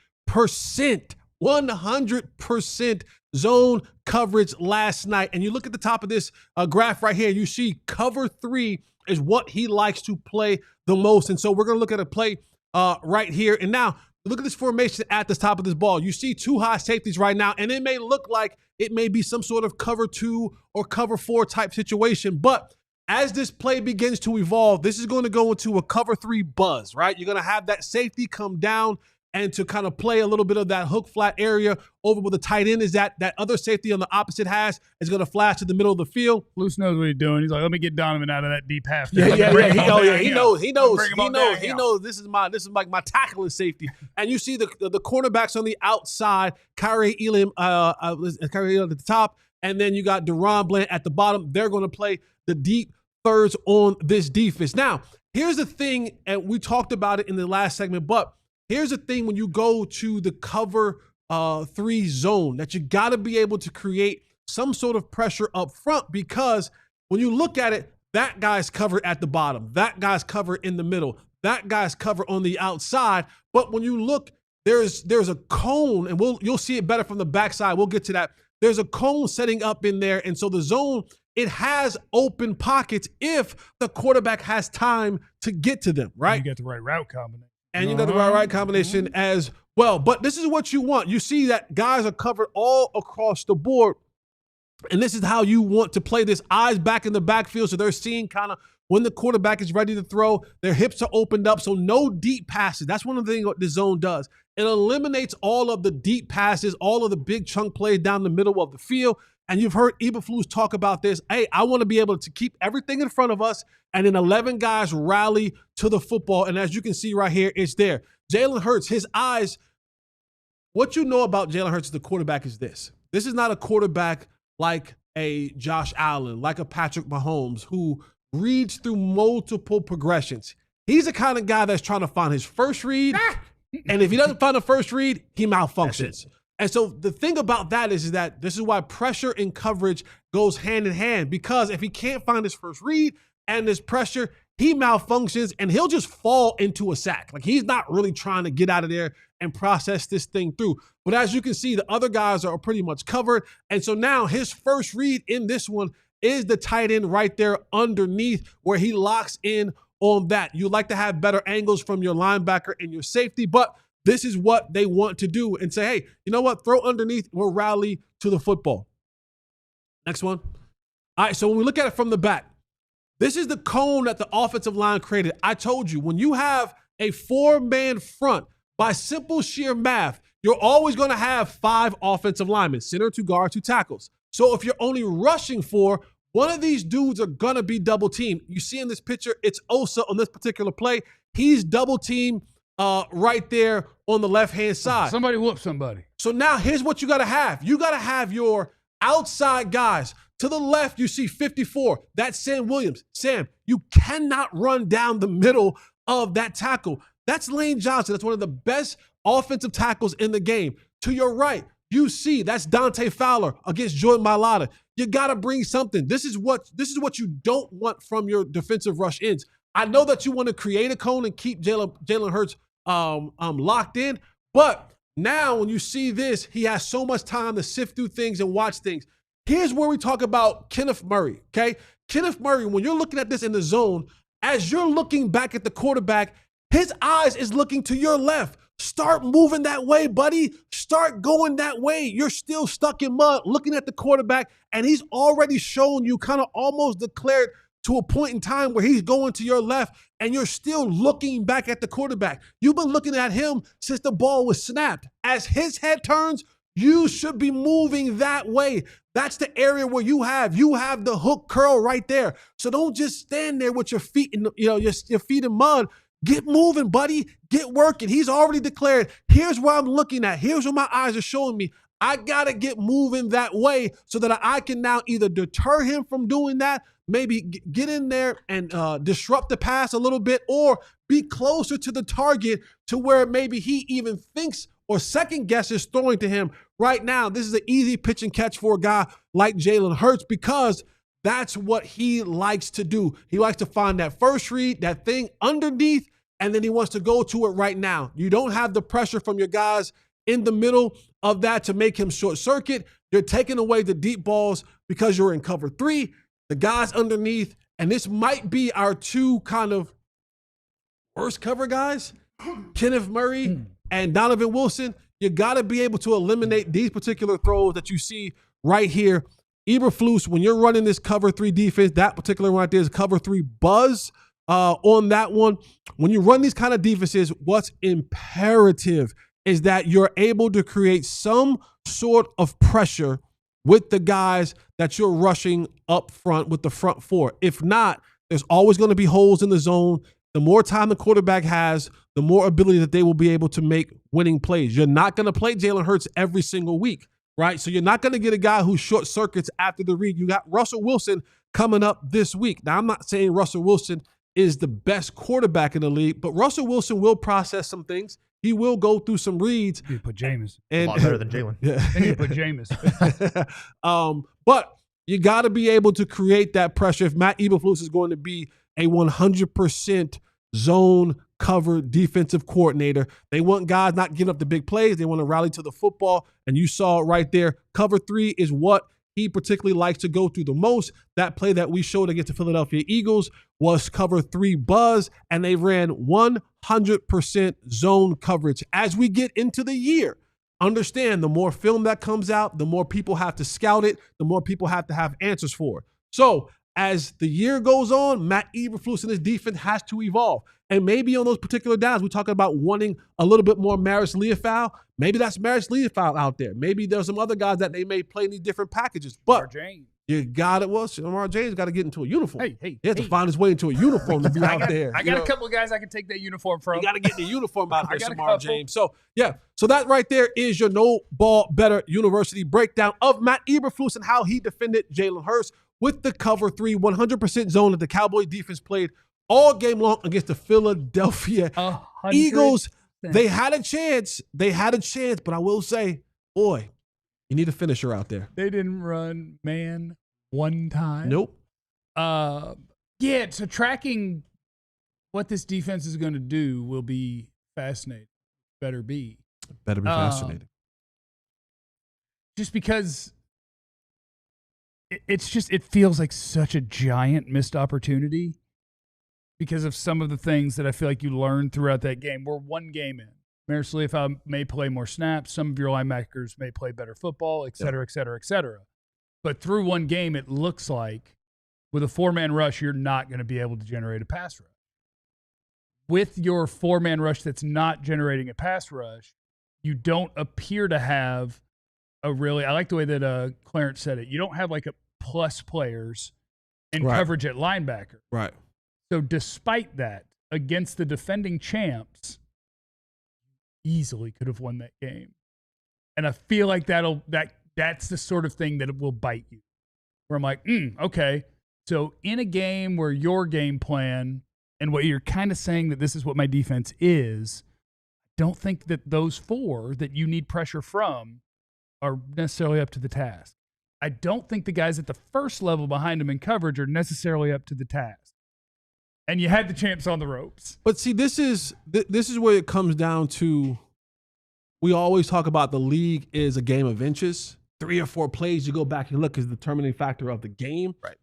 B: zone coverage last night. And you look at the top of this graph right here, you see cover 3 is what he likes to play the most. And so we're going to look at a play right here. And now, look at this formation at the top of this ball. You see 2 high safeties right now, and it may look like it may be some sort of cover 2 or cover 4 type situation. But as this play begins to evolve, this is going to go into a cover 3 buzz, right? You're going to have that safety come down and to kind of play a little bit of that hook flat area over where the tight end is at. That other safety on the opposite hash is going to flash to the middle of the field.
A: Luce knows what he's doing. He's like, let me get Donovan out of that deep half.
B: He knows. He knows. This is like my tackling safety. And you see the cornerbacks on the outside, Kyrie Elam at the top, and then you got Deron Bland at the bottom. They're going to play the deep thirds on this defense. Now, here's the thing, and we talked about it in the last segment, but here's the thing when you go to the cover 3 zone, that you got to be able to create some sort of pressure up front, because when you look at it, that guy's covered at the bottom, that guy's covered in the middle, that guy's covered on the outside. But when you look, there's a cone, and you'll see it better from the backside. We'll get to that. There's a cone setting up in there, and so the zone, it has open pockets if the quarterback has time to get to them, right?
A: You get the right route combination.
B: And you got the right combination as well. But this is what you want. You see that guys are covered all across the board. And this is how you want to play this. Eyes back in the backfield, so they're seeing kind of when the quarterback is ready to throw. Their hips are opened up, so no deep passes. That's one of the things what the zone does. It eliminates all of the deep passes, all of the big chunk plays down the middle of the field. And you've heard Eberflus talk about this. Hey, I want to be able to keep everything in front of us, and then 11 guys rally to the football. And as you can see right here, it's there. Jalen Hurts, his eyes, what you know about Jalen Hurts, the quarterback, is this. This is not a quarterback like a Josh Allen, like a Patrick Mahomes, who reads through multiple progressions. He's the kind of guy that's trying to find his first read, and if he doesn't find the first read, he malfunctions. And so the thing about that is that this is why pressure and coverage goes hand in hand, because if he can't find his first read and this pressure, he malfunctions and he'll just fall into a sack. Like, he's not really trying to get out of there and process this thing through. But as you can see, the other guys are pretty much covered. And so now his first read in this one is the tight end right there underneath, where he locks in on that. You like to have better angles from your linebacker and your safety, but this is what they want to do and say, hey, you know what? Throw underneath, we'll rally to the football. Next one. All right, so when we look at it from the back, this is the cone that the offensive line created. I told you, when you have a 4-man front, by simple sheer math, you're always going to have 5 offensive linemen, center, 2 guards, 2 tackles. So if you're only rushing 4, one of these dudes are going to be double teamed. You see in this picture, it's Osa on this particular play. He's double teamed right there on the left-hand side.
A: Somebody whoop somebody.
B: So now here's what you got to have. You got to have your outside guys. To the left, you see 54. That's Sam Williams. Sam, you cannot run down the middle of that tackle. That's Lane Johnson. That's one of the best offensive tackles in the game. To your right, you see that's Dante Fowler against Jordan Mailata. You got to bring something. This is what you don't want from your defensive rush ends. I know that you want to create a cone and keep Jalen Hurts locked in, but now when you see this, he has so much time to sift through things and watch things. Here's where we talk about Kenneth Murray, okay? Kenneth Murray, when you're looking at this in the zone, as you're looking back at the quarterback, his eyes is looking to your left. Start moving that way, buddy. Start going that way. You're still stuck in mud looking at the quarterback, and he's already shown you, kind of almost declared to a point in time where he's going to your left, and you're still looking back at the quarterback. You've been looking at him since the ball was snapped. As his head turns, you should be moving that way. That's the area where you have the hook curl right there. So don't just stand there with your feet in your feet in mud. Get moving, buddy. Get working. He's already declared, here's where I'm looking at. Here's what my eyes are showing me. I got to get moving that way so that I can now either deter him from doing that, maybe get in there and disrupt the pass a little bit, or be closer to the target to where maybe he even thinks or second guesses throwing to him. Right now, this is an easy pitch and catch for a guy like Jalen Hurts, because that's what he likes to do. He likes to find that first read, that thing underneath, and then he wants to go to it right now. You don't have the pressure from your guys in the middle of that to make him short circuit. You're taking away the deep balls because you're in cover 3, the guys underneath, and this might be our 2 kind of worst cover guys, Kenneth Murray and Donovan Wilson. You got to be able to eliminate these particular throws that you see right here. Eberflus, when you're running this cover 3 defense, that particular one right there is cover 3 buzz on that one. When you run these kind of defenses, what's imperative is that you're able to create some sort of pressure with the guys that you're rushing up front with the front 4. If not, there's always going to be holes in the zone. The more time the quarterback has, the more ability that they will be able to make winning plays. You're not going to play Jalen Hurts every single week, right? So you're not going to get a guy who short circuits after the read. You got Russell Wilson coming up this week. Now, I'm not saying Russell Wilson is the best quarterback in the league, but Russell Wilson will process some things. He will go through some reads.
A: You put Jameis.
C: A lot better than Jalen.
B: Yeah.
A: And you put Jameis.
B: But you got to be able to create that pressure. If Matt Eberflus is going to be a 100% zone cover defensive coordinator, they want guys not giving up the big plays. They want to rally to the football. And you saw it right there. Cover 3 is what he particularly likes to go through the most. That play that we showed against the Philadelphia Eagles was cover 3 buzz, and they ran 100% zone coverage. As we get into the year, understand the more film that comes out, the more people have to scout it, the more people have to have answers for it. So as the year goes on, Matt Eberflus and his defense has to evolve. And maybe on those particular downs, we're talking about wanting a little bit more Maris Leofau. Maybe that's Maris Leofau out there. Maybe there's some other guys that they may play in these different packages. But you got it. Well, Lamar James got to get into a uniform. He has to find his way into a uniform to be out there.
A: I got a couple of guys I can take that uniform from.
B: You got to get the uniform out there, Lamar James. So, yeah. So that right there is your No Ball Better University breakdown of Matt Eberflus and how he defended Jalen Hurts with the cover 3, 100% zone that the Cowboys defense played all game long against the Philadelphia Eagles. They had a chance. But I will say, boy, you need a finisher out there.
A: They didn't run man one time.
B: Nope.
A: Yeah, so tracking what this defense is going to do will be fascinating. Better be
B: fascinating.
A: Just because it feels like such a giant missed opportunity because of some of the things that I feel like you learned throughout that game. We're one game in. Maris Leofau may play more snaps. Some of your linebackers may play better football, et cetera, et cetera, et cetera. But through one game, it looks like with a 4-man rush, you're not going to be able to generate a pass rush. With your 4-man rush that's not generating a pass rush, you don't appear to have I like the way that Clarence said it. You don't have like a plus players in coverage at linebacker.
B: Right.
A: So despite that, against the defending champs, easily could have won that game. And I feel like that's the sort of thing that will bite you. Where I'm like, okay. So in a game where your game plan and what you're kind of saying that this is what my defense is, don't think that those 4 that you need pressure from are necessarily up to the task. I don't think the guys at the first level behind them in coverage are necessarily up to the task. And you had the champs on the ropes.
B: But see, this is where it comes down to. We always talk about the league is a game of inches. 3 or 4 plays you go back and look is the determining factor of the game.
C: Right.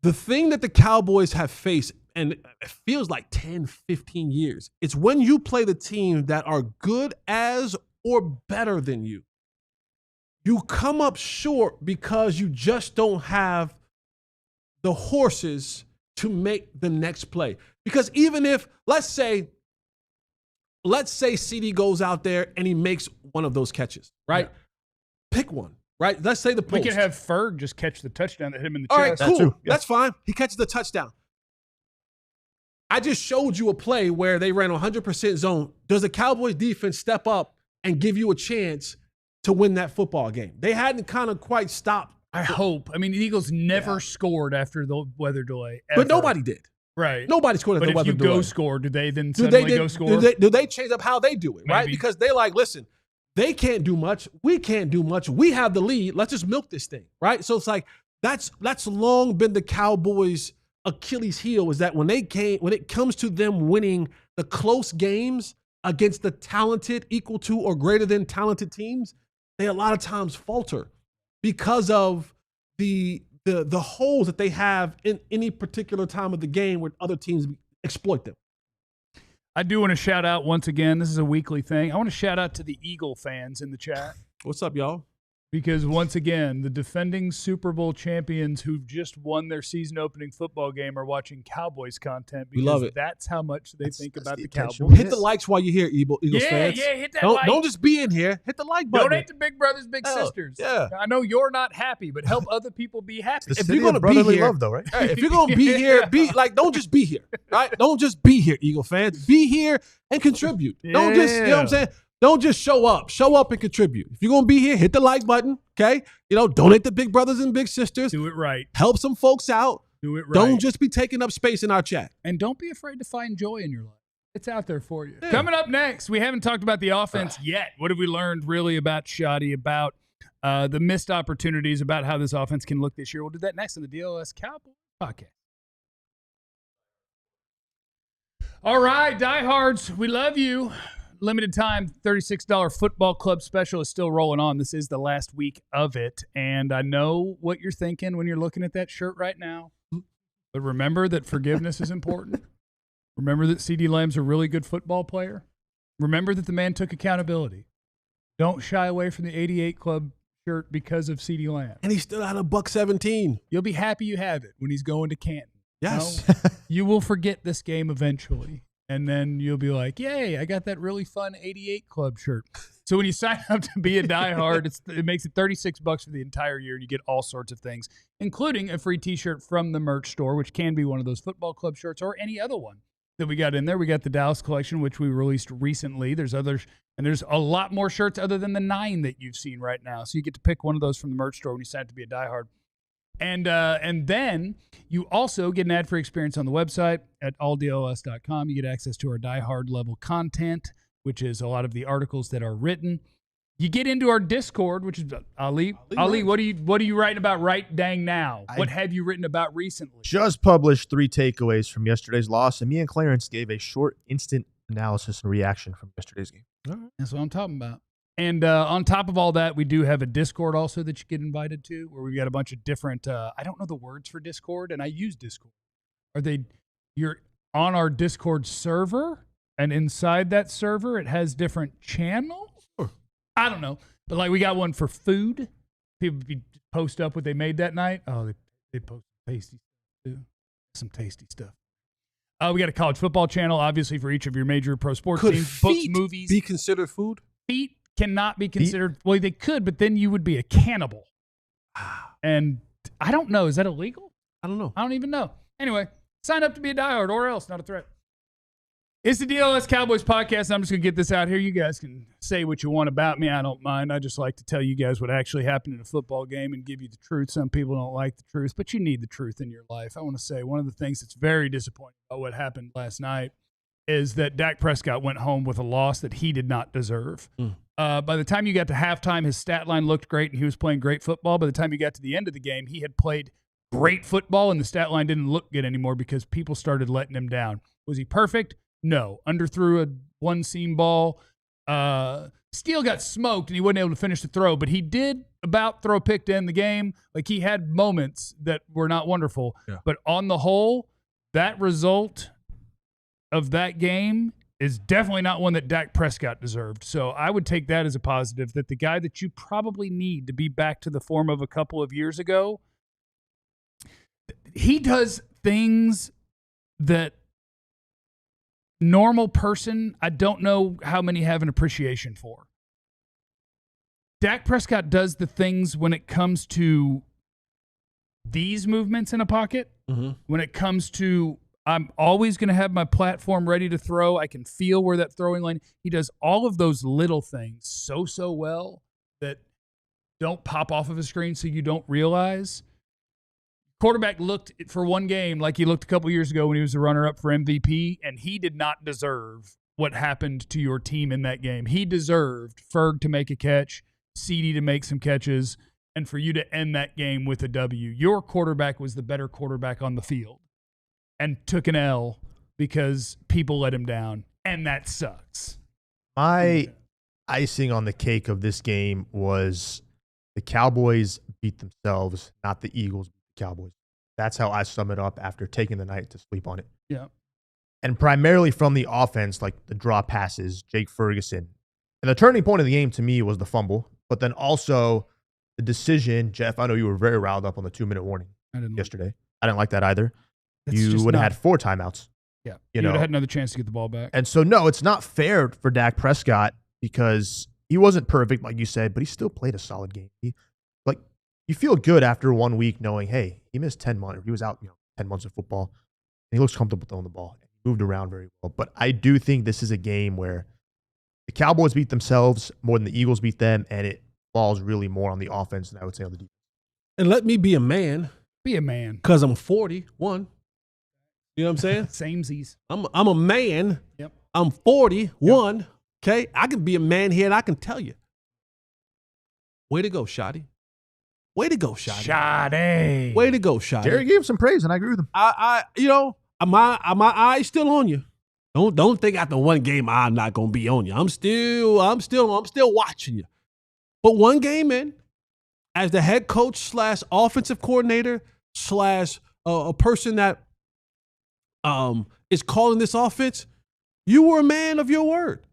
B: The thing that the Cowboys have faced, and it feels like 10, 15 years, it's when you play the team that are good as or better than you. You come up short because you just don't have the horses to make the next play. Because even if, let's say CeeDee goes out there and he makes one of those catches, right? Yeah. Pick one, right? Let's say the post.
A: We can have Ferg just catch the touchdown that hit him in the
B: chest.
A: chest.
B: All right, cool. That's fine. He catches the touchdown. I just showed you a play where they ran 100% zone. Does the Cowboys defense step up and give you a chance to win that football game? They hadn't kind of quite stopped.
A: I hope. I mean, the Eagles never scored after the weather delay. Ever.
B: But nobody did.
A: Right.
B: Nobody scored after the weather delay.
A: But if you go score, do they then suddenly go score?
B: Do they change up how they do it, right? Because they like, listen, they can't do much. We can't do much. We have the lead. Let's just milk this thing, right? So it's like that's long been the Cowboys' Achilles heel is that when it comes to them winning the close games against the talented, equal to or greater than talented teams, they a lot of times falter because of the holes that they have in any particular time of the game where other teams exploit them.
A: I do want to shout out once again, this is a weekly thing. I want to shout out to the Eagle fans in the chat.
B: What's up, y'all?
A: Because once again, the defending Super Bowl champions who've just won their season opening football game are watching Cowboys content because
B: we love it.
A: That's how much they think about the Cowboys.
B: Hit the likes while you're here, Eagles fans.
A: Yeah, hit that like.
B: Don't just be in here. Hit the like button.
A: Donate to Big Brothers, Big Sisters.
B: Yeah.
A: I know you're not happy, but help other people be happy.
C: If you're going to be here, love, though, right?
B: If you're going to be here, don't just be here, right? Don't just be here, Eagle fans. Be here and contribute.
A: Yeah.
B: Don't just, you know what I'm saying? Don't just show up. Show up and contribute. If you're going to be here, hit the like button, okay? Donate to Big Brothers and Big Sisters.
A: Do it right.
B: Help some folks out.
A: Do it right.
B: Don't just be taking up space in our chat.
A: And don't be afraid to find joy in your life. It's out there for you. Yeah. Coming up next, we haven't talked about the offense yet. What have we learned really about Schotty, about the missed opportunities, about how this offense can look this year? We'll do that next on the DLLS Cowboys podcast. All right, diehards, we love you. Limited time $36 football club special is still rolling on. This is the last week of it, and I know what you're thinking when you're looking at that shirt right now. But remember that forgiveness is important. Remember that CeeDee Lamb's a really good football player. Remember that the man took accountability. Don't shy away from the 88 Club shirt because of CeeDee Lamb.
B: And he's still out of $1.17.
A: You'll be happy you have it when he's going to Canton.
B: Yes.
A: You know? You will forget this game eventually. And then you'll be like, yay, I got that really fun 88 Club shirt. So when you sign up to be a diehard, it makes it $36 for the entire year, and you get all sorts of things, including a free T-shirt from the merch store, which can be one of those football club shirts or any other one that we got in there. We got the Dallas collection, which we released recently. There's others, and there's a lot more shirts other than the 9 that you've seen right now. So you get to pick one of those from the merch store when you sign up to be a diehard. And then you also get an ad-free experience on the website at alldlls.com. You get access to our diehard level content, which is a lot of the articles that are written. You get into our Discord, which is Ali, what are you writing about right dang now? What have you written about recently?
C: Just published 3 takeaways from yesterday's loss, and me and Clarence gave a short instant analysis and reaction from yesterday's game.
A: All right. That's what I'm talking about. And on top of all that, we do have a Discord also that you get invited to, where we've got a bunch of different, I don't know the words for Discord, and I use Discord. You're on our Discord server, and inside that server, it has different channels? I don't know. But like we got one for food. People post up what they made that night. Oh, they post tasty stuff too. Some tasty stuff. We got a college football channel, obviously, for each of your major pro sports teams. Books, movies.
B: Be considered food?
A: Feet cannot be considered. Well, they could, but then you would be a cannibal. And I don't know. Is that illegal?
B: I don't know.
A: I don't even know. Anyway, sign up to be a diehard or else. Not a threat. It's the DLLS Cowboys podcast. I'm just going to get this out here. You guys can say what you want about me. I don't mind. I just like to tell you guys what actually happened in a football game and give you the truth. Some people don't like the truth, but you need the truth in your life. I want to say one of the things that's very disappointing about what happened last night is that Dak Prescott went home with a loss that he did not deserve. By the time you got to halftime, his stat line looked great and he was playing great football. By the time you got to the end of the game, he had played great football and the stat line didn't look good anymore because people started letting him down. Was he perfect? No. Underthrew a one-seam ball. Steele got smoked and he wasn't able to finish the throw, but he did about throw a pick to end the game. Like, he had moments that were not wonderful. Yeah. But on the whole, that result of that game is definitely not one that Dak Prescott deserved. So I would take that as a positive, that the guy that you probably need to be back to the form of a couple of years ago, he does things that normal person, I don't know how many have an appreciation for. Dak Prescott does the things when it comes to these movements in a pocket, when it comes to I'm always going to have my platform ready to throw. I can feel where that throwing line. He does all of those little things so well that don't pop off of a screen so you don't realize. Quarterback looked for one game like he looked a couple years ago when he was the runner-up for MVP, and he did not deserve what happened to your team in that game. He deserved Ferg to make a catch, CeeDee to make some catches, and for you to end that game with a W. Your quarterback was the better quarterback on the field and took an L because people let him down, and that sucks.
C: My icing on the cake of this game was the Cowboys beat themselves, not the Eagles beat the Cowboys. That's how I sum it up after taking the night to sleep on it.
A: Yeah.
C: And primarily from the offense, like the drop passes, Jake Ferguson. And the turning point of the game to me was the fumble, but then also the decision. Jeff, I know you were very riled up on the 2-minute warning yesterday. I didn't like that either. You would have had 4 timeouts.
A: Yeah. You would have had another chance to get the ball back.
C: And so, no, it's not fair for Dak Prescott because he wasn't perfect, like you said, but he still played a solid game. You feel good after 1 week knowing, hey, he missed 10 months. He was out 10 months of football, and he looks comfortable throwing the ball. He moved around very well. But I do think this is a game where the Cowboys beat themselves more than the Eagles beat them, and it falls really more on the offense than I would say on the defense.
B: And let me be a man.
A: Be a man.
B: Because I'm 41. You know what I'm saying?
A: Samesies.
B: I'm a man.
A: Yep.
B: I'm 41. Okay, I can be a man here, and I can tell you. Way to go, Shotty. Way to go, Shotty.
A: Shotty.
B: Way to go, Shotty.
C: Jerry gave him some praise, and I agree with him.
B: My eye's still on you. Don't think after one game I'm not gonna be on you. I'm still watching you. But one game in, as the head coach / offensive coordinator / a person that is calling this offense, you were a man of your word.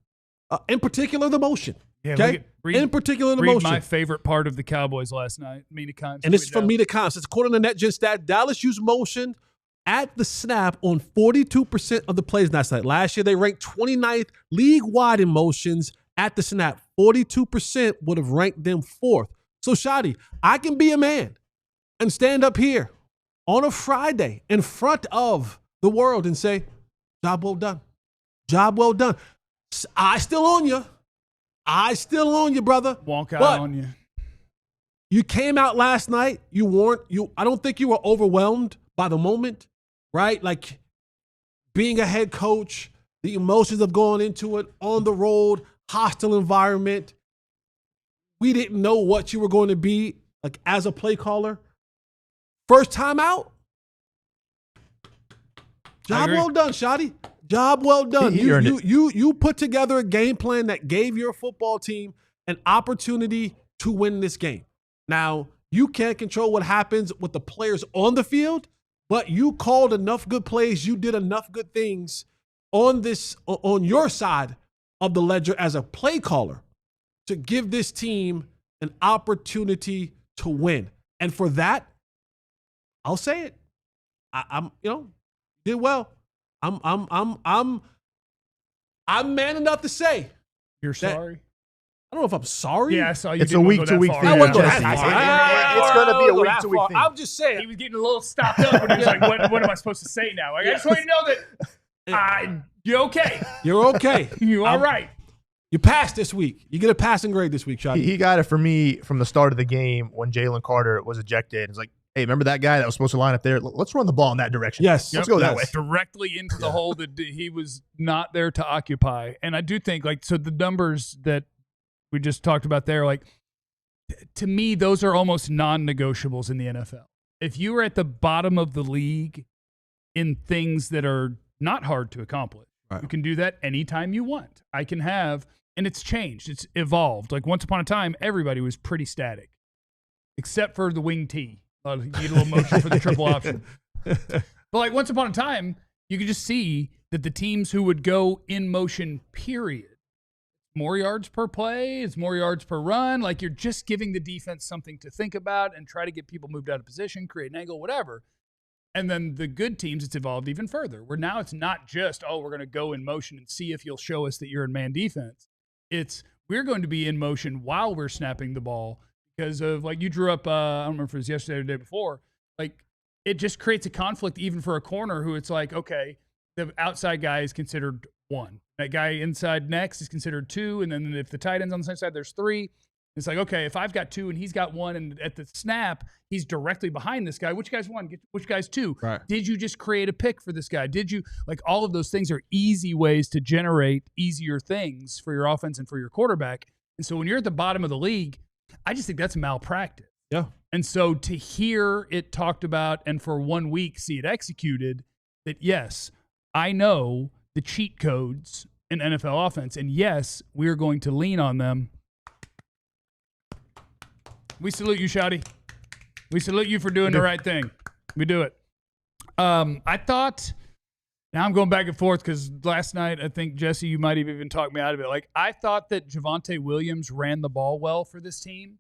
B: In particular, the motion.
A: Yeah,
B: okay. In particular, the motion.
A: My favorite part of the Cowboys last night. Mina Kimes.
B: And this is from Mina Kimes. It's according to NetGen stat. Dallas used motion at the snap on 42% of the plays last night. Last year, they ranked 29th league-wide in motions at the snap. 42% would have ranked them 4th. So, Shotty, I can be a man and stand up here on a Friday in front of the world and say, job well done. Job well done. I still on you. I still on you, brother.
A: Wonk out on you.
B: You came out last night. I don't think you were overwhelmed by the moment, right? Like being a head coach, the emotions of going into it on the road, hostile environment. We didn't know what you were going to be like as a play caller. First time out. Job well done, Shotty. Job well done. You put together a game plan that gave your football team an opportunity to win this game. Now, you can't control what happens with the players on the field, but you called enough good plays. You did enough good things on your side of the ledger as a play caller to give this team an opportunity to win. And for that, I'll say it. I'm did well. I'm man enough to say
A: you're sorry.
B: I don't know if I'm sorry.
A: Yeah, I saw you.
C: It's a week-to-week thing.
B: I wouldn't go
C: Jesse.
B: that far.
C: It's going to be a week-to-week thing.
B: I'm just saying.
A: He was getting a little stopped up when he was like, what am I supposed to say now? Like, I just want you to know that you're okay.
B: You're okay.
A: You're all right.
B: You passed this week. You get a passing grade this week, Shotty.
C: He got it for me from the start of the game when Jalen Carter was ejected. It's like, hey, remember that guy that was supposed to line up there? Let's run the ball in that direction.
B: Yes.
C: Let's go that way.
A: Directly into the hole that he was not there to occupy. And I do think, so the numbers that we just talked about there, to me, those are almost non-negotiables in the NFL. If you are at the bottom of the league in things that are not hard to accomplish, right, you can do that anytime you want. I can have, and it's changed. It's evolved. Once upon a time, everybody was pretty static, except for the wing T. You get a little motion for the triple option. But once upon a time, you could just see that the teams who would go in motion, period, more yards per play, it's more yards per run. You're just giving the defense something to think about and try to get people moved out of position, create an angle, whatever. And then the good teams, it's evolved even further, where now it's not just, we're going to go in motion and see if you'll show us that you're in man defense. It's we're going to be in motion while we're snapping the ball because of, you drew up, I don't remember if it was yesterday or the day before, it just creates a conflict even for a corner who it's okay, the outside guy is considered 1. That guy inside next is considered 2. And then if the tight end's on the same side, there's 3. It's okay, if I've got 2 and he's got 1, and at the snap, he's directly behind this guy. Which guy's 1? Which guy's 2?
B: Right.
A: Did you just create a pick for this guy? Did you, all of those things are easy ways to generate easier things for your offense and for your quarterback. And so when you're at the bottom of the league, I just think that's malpractice.
B: Yeah.
A: And so to hear it talked about and for 1 week see it executed, that yes, I know the cheat codes in NFL offense, and yes, we are going to lean on them. We salute you, Shotty. We salute you for doing the right thing. We do it. I thought, now I'm going back and forth because last night, I think, Jesse, you might have even talked me out of it. I thought that Javonte Williams ran the ball well for this team,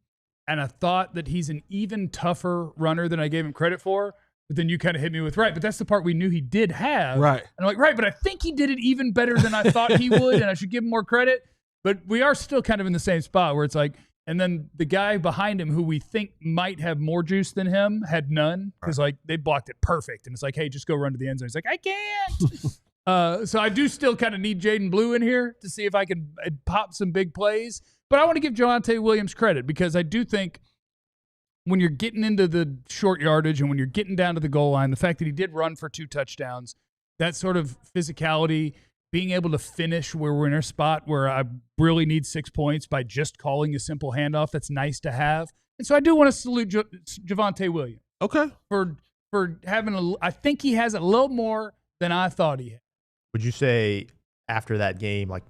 A: and I thought that he's an even tougher runner than I gave him credit for. But then you kind of hit me with, right, but that's the part we knew he did have.
B: Right.
A: And I'm right, but I think he did it even better than I thought he would, and I should give him more credit. But we are still kind of in the same spot where it's and then the guy behind him who we think might have more juice than him had none because they blocked it perfect. And it's hey, just go run to the end zone. He's I can't. So I do still kind of need Jaydon Blue in here to see if I can pop some big plays. But I want to give Javonte Williams credit because I do think when you're getting into the short yardage and when you're getting down to the goal line, the fact that he did run for 2 touchdowns, that sort of physicality, being able to finish where we're in a spot where I really need 6 points by just calling a simple handoff, that's nice to have. And so I do want to salute Javonte Williams.
B: Okay.
A: For having I think he has a little more than I thought he had.
C: Would you say after that game, like,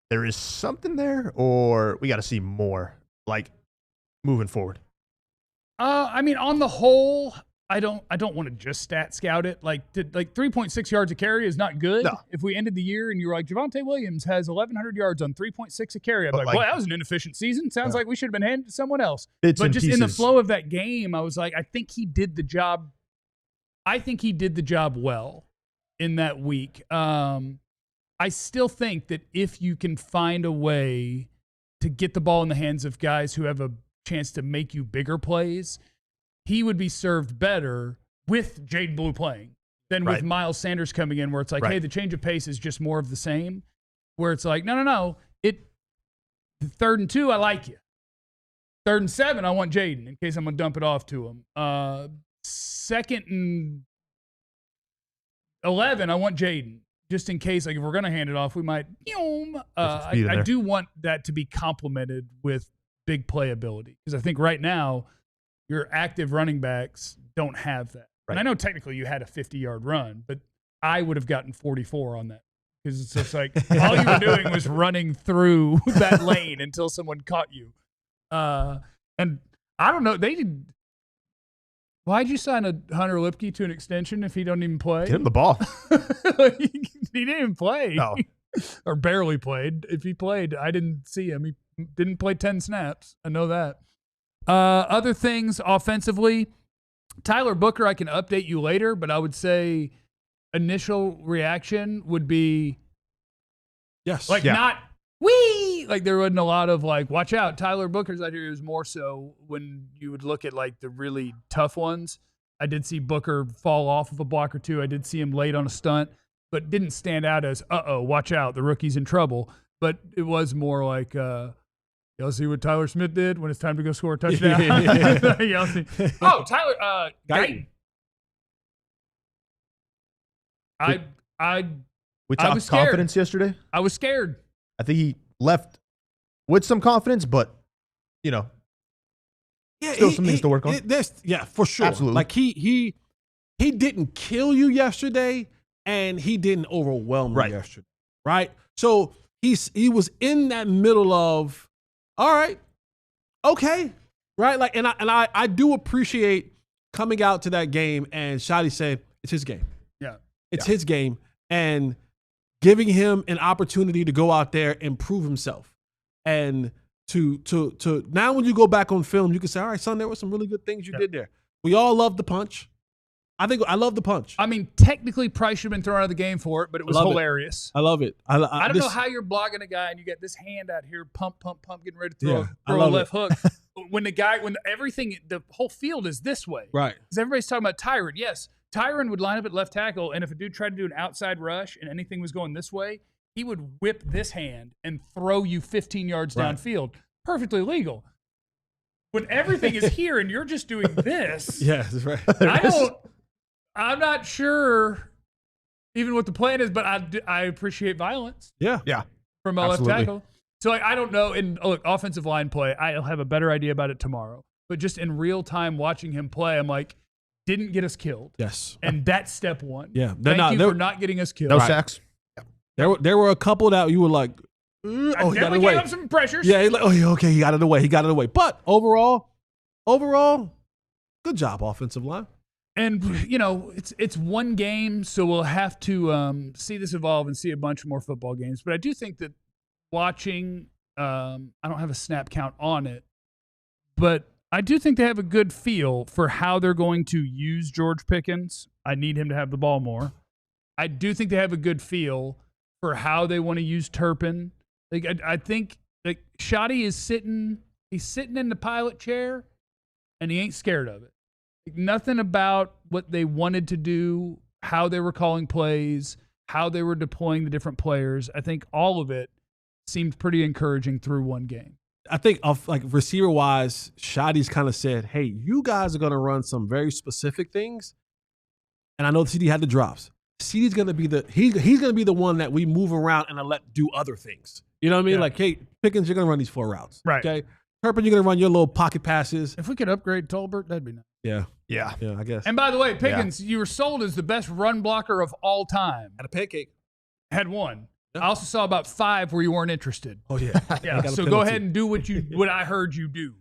C: there is something there, or we got to see more, like, moving forward?
A: I mean, on the whole, I don't want to just stat scout it. Like 3.6 yards a carry is not good.
C: No.
A: If we ended the year and you were like, Javonte Williams has 1,100 yards on 3.6 a carry, I'd be
C: But,
A: like, well, that was an inefficient season. Sounds
C: Yeah.
A: like we should have been handed to someone else.
C: Bits
A: But
C: and
A: just in the
C: pieces.
A: flow of that game, I was like, I think he did the job. I think he did the job well in that week. I still think that if you can find a way to get the ball in the hands of guys who have a chance to make you bigger plays, he would be served better with Jaydon Blue playing than with
C: Right.
A: Miles Sanders coming in, where it's like,
C: Right.
A: hey, the change of pace is just more of the same. Where it's like, no. The 3rd and 2, I like you. 3rd and 7, I want Jaydon in case I'm going to dump it off to him. 2nd and 11, I want Jaydon. Just in case, like, if we're going to hand it off, we might. I do want that to be complemented with big playability, because I think right now your active running backs don't have that.
C: Right.
A: And I know technically you had a 50-yard run, but I would have gotten 44 on that, because it's just like all you were doing was running through that lane until someone caught you. And I don't know, they did. Why'd you sign a Hunter Lipke to an extension if he don't even play?
C: Get him the ball.
A: He didn't even play.
C: No.
A: Or barely played. If he played, I didn't see him. He didn't play 10 snaps. I know that. Other things offensively, Tyler Booker, I can update you later, but I would say initial reaction would be
B: Yes.
A: like not wee. Like there wasn't a lot of like, watch out, Tyler Booker's out here. It was more so when you would look at like the really tough ones. I did see Booker fall off of a block or two. I did see him late on a stunt, but didn't stand out as, watch out, the rookie's in trouble. But it was more like, y'all see what Tyler Smith did when it's time to go score a touchdown? Y'all see? Oh, Tyler, Guyton.
C: We
A: I
C: talked
A: was scared.
C: confidence yesterday.
A: I was scared.
C: I think he left with some confidence, but, you know, still some things to work on.
B: For sure.
C: Absolutely.
B: Like he didn't kill you yesterday, and he didn't overwhelm you yesterday, right? So he was in that middle of, all right, okay, right? Like, and I do appreciate coming out to that game and Schotty saying it's his game.
A: Yeah,
B: it's his game, and giving him an opportunity to go out there and prove himself. And to now when you go back on film, you can say, all right, son, there were some really good things you did there. We all love the punch. I think I love the punch.
A: I mean, technically, Price should have been thrown out of the game for it, but it was hilarious.
B: I love it.
A: I don't know how you're blogging a guy and you get this hand out here, pump, getting ready to throw a
B: love
A: left hook. When the whole field is this way.
B: Right.
A: Because everybody's talking about Tyron. Yes, Tyron would line up at left tackle, and if a dude tried to do an outside rush and anything was going this way, he would whip this hand and throw you 15 yards downfield. Perfectly legal. When everything is here and you're just doing this.
B: Yeah, that's right.
A: I'm not sure even what the plan is, but I appreciate violence.
B: Yeah.
A: From a left
C: Absolutely.
A: tackle. So I don't know. And look, offensive line play, I'll have a better idea about it tomorrow. But just in real time watching him play, I'm like, didn't get us killed.
B: Yes.
A: And that's step one.
B: Yeah.
A: Thank you for not getting us killed.
C: No sacks.
B: There were a couple that you were like,
A: I
B: he got it
A: definitely
B: away.
A: gave him some pressures.
B: Yeah, he's like, okay, he got it away. But overall, good job, offensive line.
A: And, you know, it's one game, so we'll have to see this evolve and see a bunch more football games. But I do think that watching, I don't have a snap count on it, but I do think they have a good feel for how they're going to use George Pickens. I need him to have the ball more. I do think they have a good feel for how they want to use Turpin. Like I think like Schotty is sitting in the pilot chair, and he ain't scared of it. Like, nothing about what they wanted to do, how they were calling plays, how they were deploying the different players. I think all of it seemed pretty encouraging through one game.
B: I think receiver-wise, Schotty's kind of said, hey, you guys are going to run some very specific things. And I know CeeDee had the drops. CeeDee's gonna be he's gonna be the one that we move around and let do other things. You know what I mean?
A: Yeah.
B: Like, hey, Pickens, you're gonna run these 4 routes.
A: Right.
B: Okay. Turpin, you're gonna run your little pocket passes.
A: If we could upgrade Tolbert, that'd be nice.
B: Yeah.
C: Yeah.
B: Yeah, I guess.
A: And by the way, Pickens, you were sold as the best run blocker of all time.
B: Had a pancake.
A: Had one.
B: Yeah.
A: I also saw about 5 where you weren't interested.
B: Oh yeah.
A: Yeah.
B: Got a
A: So go
B: penalty.
A: ahead and do what I heard you do.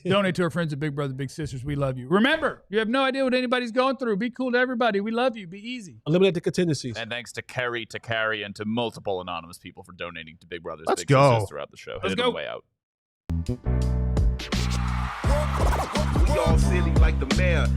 A: Donate to our friends at Big Brother, Big Sisters. We love you. Remember, you have no idea what anybody's going through. Be cool to everybody. We love you. Be easy.
B: Eliminate the contingencies.
F: And thanks to Carrie, and to multiple anonymous people for donating to Big Brothers
C: Let's
F: Big
C: go.
F: Sisters throughout the show.
A: Let's
F: Hit it
A: go.
F: on the way out.
I: We all silly like the mayor.